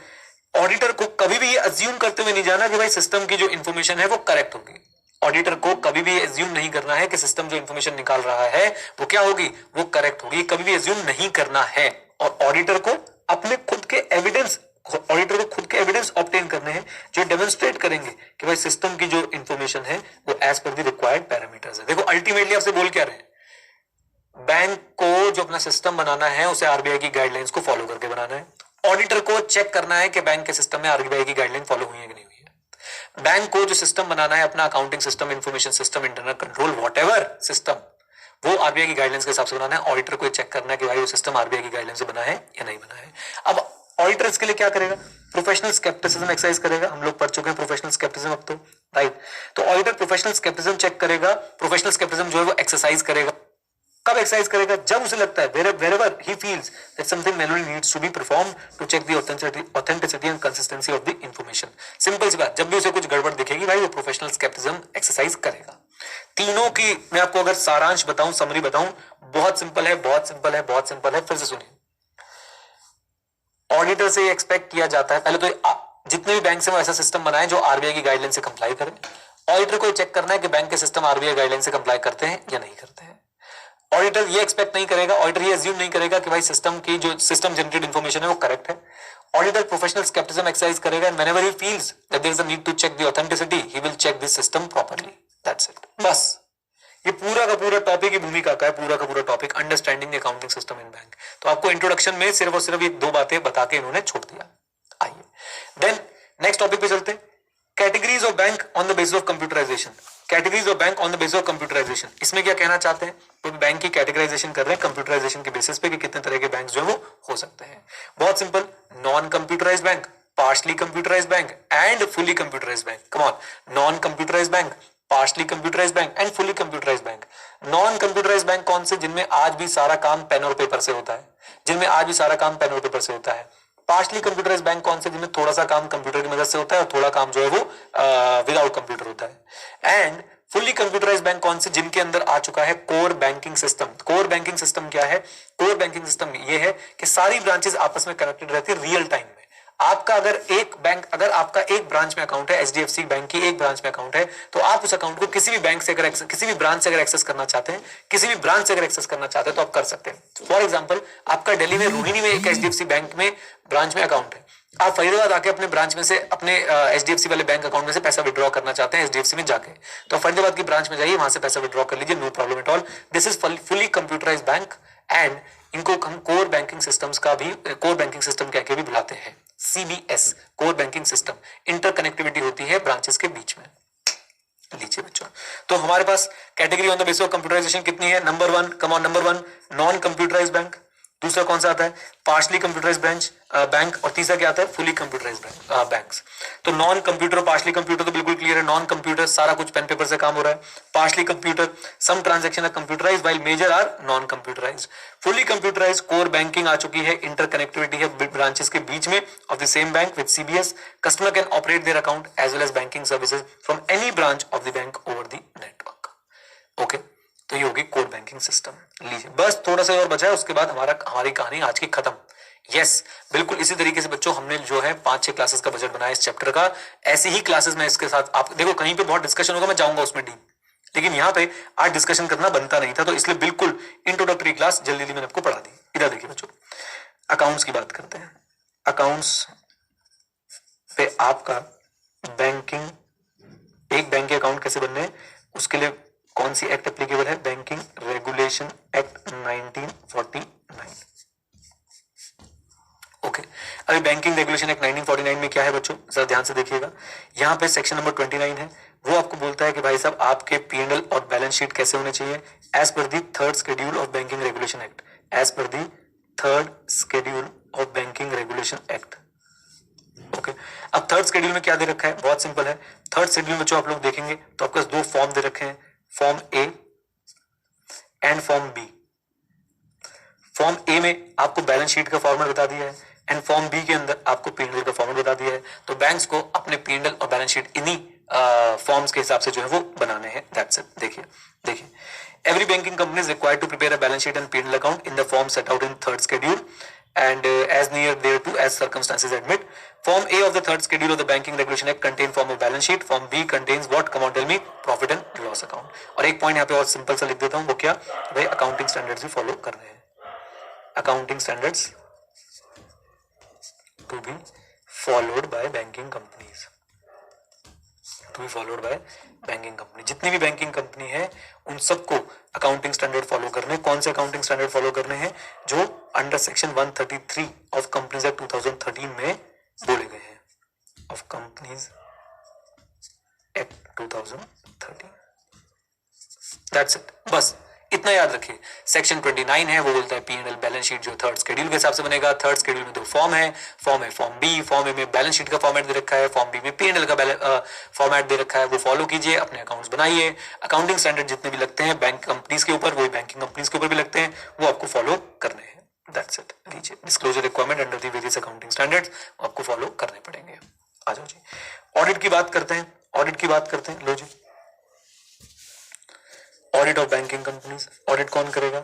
ऑडिटर को कभी भी ये अज्यूम करते हुए नहीं जाना कि भाई सिस्टम की जो इंफॉर्मेशन है वो करेक्ट होगी। ऑडिटर को कभी भी एज्यूम नहीं करना है कि सिस्टम जो इंफॉर्मेशन निकाल रहा है वो क्या होगी, वो करेक्ट होगी, कभी भी एज्यूम नहीं करना है। और ऑडिटर को अपने खुद के एविडेंस ऑब्टेन करने हैं जो डेमोन्स्ट्रेट करेंगे कि भाई सिस्टम की जो इंफॉर्मेशन है वो as per the required parameters है। देखो अल्टीमेटली आपसे बोल क्या रहे हैं, बैंक को जो अपना सिस्टम बनाना है उसे आरबीआई की गाइडलाइंस को फॉलो करके बनाना है। ऑडिटर को चेक करना है कि बैंक के सिस्टम में आरबीआई की गाइडलाइन फॉलो हुई है कि नहीं हुई है। बैंक को जो सिस्टम बनाना है अपना accounting system, information system, internal control, whatever system, वो आरबीआई की गाइडलाइंस के हिसाब से बनाना है। ऑडिटर को चेक करना है कि भाई वो सिस्टम आरबीआई की गाइडलाइन से बना है या नहीं बना है। अब ऑडिटर इसके लिए क्या करेगा, प्रोफेशनल स्केप्टिसिज्म एक्सरसाइज करेगा। हम लोग पढ़ चुके हैं प्रोफेशनल स्केप्टिसिज्म अब तो, राइट। तो ऑडिटर प्रोफेशनल स्केप्टिसिज्म चेक करेगा, प्रोफेशनल स्केप्टिसिज्म जो है वो एक्सरसाइज करेगा। कब एक्सरसाइज करेगा, जब उसे लगता है wherever he feels that something manually needs to be performed to check the authenticity and consistency of the information। Simple सी बात, जब भी उसे कुछ गड़बड़ दिखेगी भाई वो प्रोफेशनल स्केप्टिसिज्म एक्सरसाइज करेगा। तीनों की मैं आपको अगर सारांश बताऊं, समरी बताऊं, बहुत सिंपल है, बहुत सिंपल है, बहुत सिंपल है। फिर से सुनिए, ऑडिटर से एक्सपेक्ट किया जाता है पहले तो जितने भी बैंक से वो ऐसा सिस्टम बनाए जो आरबीआई की गाइडलाइन से कंप्लाई करे। ऑडिटर को चेक करना है कि बैंक के सिस्टम आरबीआई गाइडलाइन से कंप्लाई करते हैं या नहीं करते हैं। ऑडिटर ये एक्सपेक्ट नहीं करेगा, ऑडिटर ये अज्यूम नहीं करेगा कि भाई सिस्टम की जो सिस्टम जनरेटेड इंफॉर्मेशन है वो करेक्ट है। ऑडिटर प्रोफेशनल स्केप्टिसिज्म एक्सरसाइज करेगा and whenever he feels that there is a need to check the authenticity he will check this system properly. That's it, बस। ये पूरा का पूरा टॉपिक की भूमिका का है, पूरा का पूरा topic understanding the accounting system in bank. तो आपको इंट्रोडक्शन में सिर्फ और सिर्फ ये दो बातें बता के इन्होंने छोड़ दिया। आइए देन नेक्स्ट टॉपिक पे चलते हैं, categories of bank on the basis of computerisation. Categories of bank on the basis of computerisation, इसमें क्या कहना चाहते हैं, तो बैंक की कैटेगराइजेशन कर रहे हैं कंप्यूटराइजेशन के बेसिस पे कि कितने तरह के बैंक जो है वो हो सकते हैं। बहुत simple, non computerised bank, partially computerised bank and fully computerised bank. Come on, non computerised bank, partially computerised bank and fully computerised bank. Non computerised bank कौन से, जिनमें आज भी सारा काम पेन और पेपर से होता है, जिनमें आज भी सारा काम पेन और पेपर से होता है। पार्शली कंप्यूटराइज्ड बैंक कौन से, जिनमें थोड़ा सा काम कंप्यूटर की मदद से होता है और थोड़ा काम जो है वो विदाउट कंप्यूटर होता है। एंड फुली कंप्यूटराइज्ड बैंक कौन से, जिनके अंदर आ चुका है core banking system. Core banking system क्या है, कोर बैंकिंग सिस्टम ये है कि सारी ब्रांचेस आपस में कनेक्टेड रहती है रियल टाइम में। आपका अगर आपका एक ब्रांच में अकाउंट है, एचडीएफसी बैंक की एक ब्रांच में अकाउंट है, तो आप उस अकाउंट को किसी भी बैंक से अगर किसी भी ब्रांच से अगर एक्सेस करना चाहते हैं, किसी भी ब्रांच से अगर एक्सेस करना चाहते हैं तो आप कर सकते हैं। फॉर एग्जांपल, आपका दिल्ली में रोहिणी में एक एचडीएफसी बैंक में ब्रांच में अकाउंट है, आप फरीदाबाद आके अपने ब्रांच में से अपने एचडीएफसी वाले बैंक अकाउंट में से पैसा विड्रॉ करना चाहते हैं एचडीएफसी में जाके, तो फरीदाबाद की ब्रांच में जाइए, वहां से पैसा विड्रॉ कर लीजिए, no problem at all. This is fully computerised bank and इनको हम कोर बैंकिंग सिस्टम्स का भी कोर बैंकिंग सिस्टम कह के भी बुलाते हैं, CBS, core banking system. Interconnectivity होती है ब्रांचेस के बीच में। लीजिए बच्चों, तो हमारे पास category on the basis of computerisation कितनी है, number one, come on, number one, non computerised bank. दूसरा कौन सा आता है, पार्शली कंप्यूटराइज ब्रांच बैंक, और तीसरा क्या आता है, फुली कंप्यूटराइज बैंक्स। तो नॉन कंप्यूटर और पार्शली कंप्यूटर तो बिल्कुल क्लियर है, नॉन कंप्यूटर सारा कुछ पेन पेपर से काम हो रहा है, partially computer some transaction are computerise while major are non computerise. Fully computerise core banking आ चुकी है, इंटरकनेक्टिविटी है ब्रांचेस के बीच में of the same bank with CBS, customer can operate their account as well as banking services from any branch of the bank over the network. Okay, तो ये होगी कोर बैंकिंग सिस्टम। लीजिए बस थोड़ा सा और बचा है, उसके बाद हमारी कहानी आज की खत्म। यस बिल्कुल इसी तरीके से बच्चों हमने जो है 5-6 क्लासेस का बजट बनाया इस चैप्टर का। ऐसी ही क्लासेस में इसके साथ आप देखो कहीं पे बहुत डिस्कशन होगा, मैं जाऊंगा उसमें डीप, लेकिन यहाँ पे आज डिस्कशन करना बनता नहीं था, तो इसलिए बिल्कुल इंट्रोडक्टरी क्लास जल्दी मैंने आपको पढ़ा दी। इधर देखिए बच्चों, अकाउंट्स की बात करते हैं। अकाउंट्स पे आपका बैंकिंग, एक बैंक के अकाउंट कैसे बनने हैं उसके लिए कौन सी एक्ट एप्लीकेबल है, बैंकिंग रेगुलेशन एक्ट 1949। ओके, अभी बैंकिंग रेगुलेशन एक्ट 1949 में क्या है बच्चों, जरा ध्यान से देखिएगा। यहाँ पे सेक्शन नंबर 29 है, वो आपको बोलता है कि भाई साहब आपके P&L और बैलेंस शीट कैसे होने चाहिए, as per the third schedule of banking regulation act, as per the third schedule of banking regulation act. Okay, अब थर्ड शेड्यूल में क्या दे रखा है, बहुत सिंपल है। थर्ड शेड्यूल में जो आप लोग देखेंगे तो आपके पास दो फॉर्म दे रखे हैं, form A and form B. Form A में आपको बैलेंस शीट का फॉर्मेट बता दिया है एंड फॉर्म बी के अंदर आपको P&L का फॉर्मेट बता दिया है। तो बैंक्स को अपने P&L और बैलेंस शीट इन्हीं फॉर्म्स के हिसाब से जो है वो बनाने हैं। That's it. देखिए every banking company is required to prepare a balance sheet and P&L account in the form set out in third schedule and as near thereto as circumstances admit. Form A of the third schedule of the Banking Regulation Act contain form of balance sheet. Form B contains what? Come on, tell me. Profit and loss account. और एक point यहाँ पे और simple सा लिख देता हूँ, वो क्या भाई, अकाउंटिंग स्टैंडर्ड्स भी फॉलो कर रहे हैं। Accounting standards to be followed by banking companies, to be followed by banking company. जितनी भी बैंकिंग कंपनी है उन सबको अकाउंटिंग स्टैंडर्ड फॉलो करने। कौन से अकाउंटिंग स्टैंडर्ड फॉलो करने हैं, जो under section 133 of companies act 2013 में बोले गए हैं, of companies act 2013। That's it, बस इतना याद रखिए। सेक्शन 29 है, वो बोलता है P&L बैलेंस शीट जो थर्ड शेड्यूल के हिसाब से बनेगा। थर्ड शेड्यूल में दो फॉर्म है, form A form B. Form A में बैलेंस शीट का फॉर्मेट दे रखा है, फॉर्म बी में P&L का फॉर्मेट दे रखा है। वो फॉलो कीजिए, अपने अकाउंट्स बनाइए। अकाउंटिंग स्टैंडर्ड जितने भी लगते हैं बैंक कंपनीज के ऊपर, वही बैंकिंग कंपनीज के ऊपर भी लगते हैं, वो आपको फॉलो करने हैं। That's it. लीजिए, disclosure requirement under the various accounting standards आपको फॉलो करने पड़ेंगे। आ जाओ जी, ऑडिट की बात करते हैं। ऑडिट की बात करते हैं, लो जी, audit of banking companies. Audit कौन करेगा,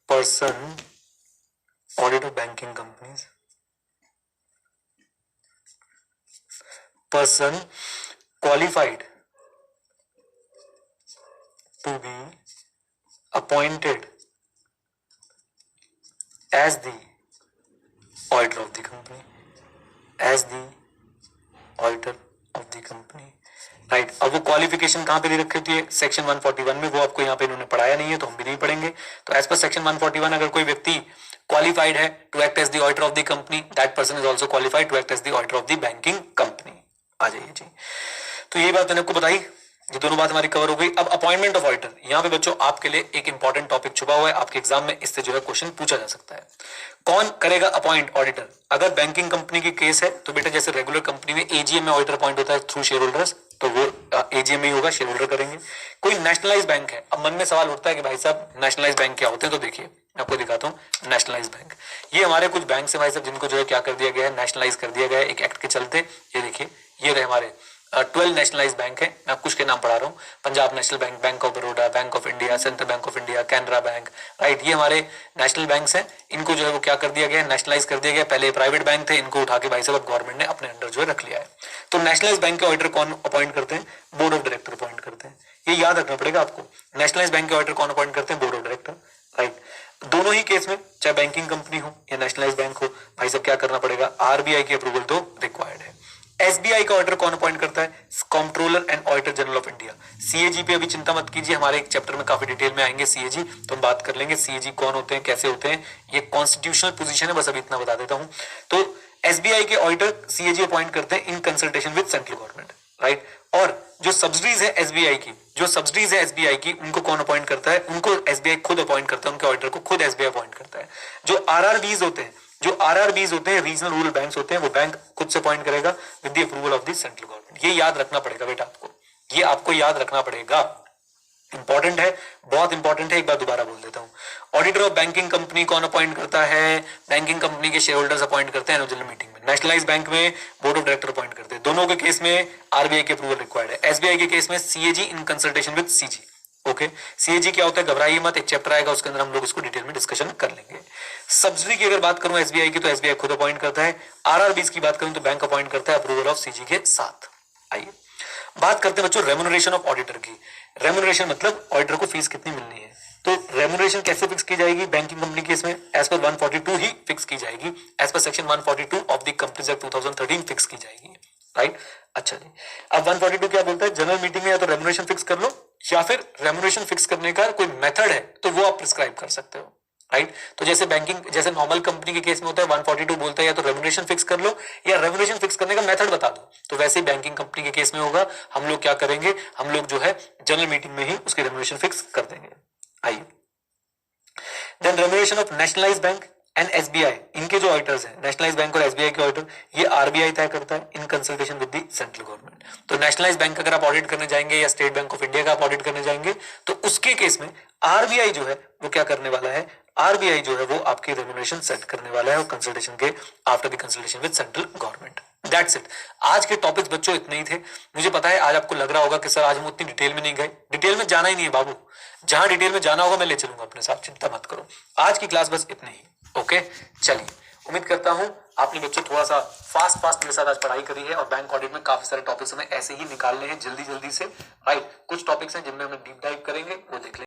person audit of banking companies, person qualified to be appointed as the auditor of the company, as the auditor of the company, right. अब वो क्वालिफिकेशन कहां पे दे रखी होती है, सेक्शन 141 में। वो आपको यहाँ पे इन्होंने पढ़ाया नहीं है तो हम भी नहीं पढ़ेंगे। तो एज पर सेक्शन 141 अगर कोई व्यक्ति क्वालिफाइड है to act as the auditor of the company, that person is also qualified to act as the auditor of the banking company. आ जाइए जी, तो ये बात मैंने आपको बताई, ये दोनों बात हमारी कवर हो गई। अब अपॉइंटमेंट ऑफ ऑडिटर, यहाँ पे बच्चों आपके लिए एक इंपॉर्टेंट टॉपिक छुपा हुआ है, आपके एग्जाम में इससे जो है क्वेश्चन पूछा जा सकता है। कौन करेगा अपॉइंट ऑडिटर? अगर बैंकिंग कंपनी की केस है तो बेटा जैसे रेगुलर कंपनी में एजीएम में ऑडिटर अपॉइंट होता है थ्रू शेयर होल्डर्स, तो वो एजीएम में ही होगा, शेयर होल्डर करेंगे। कोई नेशनलाइज बैंक है, अब मन में सवाल उठता है कि भाई साहब नेशनलाइज बैंक क्या होते हैं, तो देखिए मैं आपको दिखाता हूँ नेशनलाइज बैंक। ये हमारे कुछ बैंक है भाई साहब जिनको जो है क्या कर दिया गया है, नेशनलाइज कर दिया गया है एक एक्ट के चलते। ये देखिए, ये रहे हमारे 12 नेशनलाइज बैंक है, मैं कुछ के नाम पढ़ा रहा हूँ। Punjab national bank, bank of Baroda, bank of India, central bank of India, Canara bank, right. ये हमारे नेशनल बैंक्स हैं, इनको जो है वो क्या कर दिया गया, नेशनलाइज कर दिया गया। पहले प्राइवेट बैंक थे, इनको उठा के भाई साहब गवर्नमेंट ने अपने अंडर जो है रख लिया है। तो नेशनलाइज बैंक के ऑडिटर कौन अपॉइंट करते हैं? बोर्ड ऑफ डायरेक्टर अपॉइंट करते हैं। ये याद रखना पड़ेगा आपको, नेशनलाइज बैंक के ऑडिटर कौन अपॉइंट करते हैं? Board of director, right. दोनों ही केस में चाहे बैंकिंग कंपनी हो या नेशनलाइज बैंक हो, भाई साहब क्या करना पड़ेगा, आरबीआई की अप्रूवल तो रिक्वायर्ड है। एसबीआई का ऑडिटर कौन अपॉइंट करता है? Controller and auditor general of India. CAG पे अभी चिंता मत कीजिए, हमारे एक चैप्टर में काफी डिटेल में आएंगे सीएजी, तो हम बात कर लेंगे सीएजी कौन होते हैं, कैसे होते हैं। ये कॉन्स्टिट्यूशनल पोजीशन है, बस अभी इतना बता देता हूं। तो एसबीआई के ऑडिटर सीएजी अपॉइंट करते हैं इन consultation with central government, right. और जो सब्सिडीज है एसबीआई की, जो सब्सिडीज है एसबीआई की उनको कौन अपॉइंट करता है? उनको एसबीआई खुद अपॉइंट करता है, उनके ऑडिटर को खुद एसबीआई अपॉइंट करता है। जो आरआरबीज होते हैं, रीजनल रूरल बैंक्स होते हैं, वो बैंक खुद से अपॉइंट करेगा with the approval of the central government. ये याद रखना पड़ेगा बेटा आपको, ये आपको याद रखना पड़ेगा, इंपॉर्टेंट है, बहुत इंपॉर्टेंट है। एक बार दोबारा बोल देता हूं, ऑडिटर ऑफ बैंकिंग कंपनी कौन अपॉइंट करता है? बैंकिंग कंपनी के शेयर होल्डर्स अपॉइंट करते हैं एनुअल जनरल मीटिंग में। नेशनलाइज बैंक में बोर्ड ऑफ डायरेक्टर अपॉइंट करते हैं। दोनों के केस में आरबीआई के अप्रूवल रिक्वायर्ड है। एसबीआई के केस में CAG in consultation with CG. Okay, CAG क्या होता है? घबराइए मत, एक चैप्टर आएगा उसके अंदर हम लोग इसको डिटेल में डिस्कशन कर लेंगे। सब्सिडी की अगर बात करूं एसबीआई की, तो एसबीआई खुद अपॉइंट करता है। आरआरबीज की बात करूं तो बैंक अपॉइंट करता है अप्रूवल ऑफ सीजी के साथ। आइए बात करते हैं बच्चों रेम्यूनरेशन ऑफ ऑडिटर की। रेम्यूनरेशन मतलब ऑडिटर को फीस कितनी मिलनी है। तो रेम्यूनरेशन कैसे फिक्स की जाएगी? बैंकिंग कंपनी केस में एज पर 142 ही फिक्स की जाएगी, as per section 142 of the companies act 2013 fix की जाएगी, राइट। अच्छा जी, अब 142 क्या बोलता है? जनरल मीटिंग में या तो रेम्यूनरेशन फिक्स कर लो, या फिर रेम्यूनरेशन फिक्स करने का कोई मेथड है तो वो आप प्रिस्क्राइब कर सकते हो, राइट। तो जैसे नॉर्मल कंपनी के केस में होता है 142 बोलता है या तो रेम्यूनरेशन फिक्स कर लो या रेम्यूनरेशन फिक्स करने का मेथड बता दो। तो वैसे ही बैंकिंग कंपनी के केस में होगा, हम लोग क्या करेंगे, हम लोग जो है जनरल मीटिंग में ही उसकी रेम्यूनरेशन फिक्स कर देंगे। आइए, then remuneration of nationalise bank and SBI, इनके जो ऑडिटर्स हैं, नेशनलाइज बैंक और एसबीआई के ऑडिटर, ये आरबीआई तय करता है in consultation with the central government. तो नेशनलाइज बैंक अगर आप ऑडिट करने जाएंगे या स्टेट बैंक ऑफ इंडिया का आप ऑडिट करने जाएंगे, तो उसके केस में आरबीआई जो है वो क्या करने वाला है? आरबीआई जो है वो आपकी रेम्यूनरेशन सेट करने वाला है और कंसल्टेशन के after the consultation with central government. That's it. आज के टॉपिक्स बच्चों इतने ही थे। मुझे पता है आज आपको लग रहा होगा कि सर आज हम उतनी डिटेल में नहीं गए। डिटेल में जाना ही नहीं है बाबू, जहां डिटेल में जाना होगा मैं ले चलूंगा अपने साथ, चिंता मत करो। आज की क्लास बस इतनी ही। ओके, चलिए, उम्मीद करता हूं आपने बच्चों थोड़ा सा फास्ट मेरे साथ आज पढ़ाई करी है और बैंक ऑडिट में काफी सारे टॉपिक्स हमें ऐसे ही निकालने हैं जल्दी से, राइट। कुछ टॉपिक्स हैं जिनमें हम डीप डाइव करेंगे, वो देख लेंगे।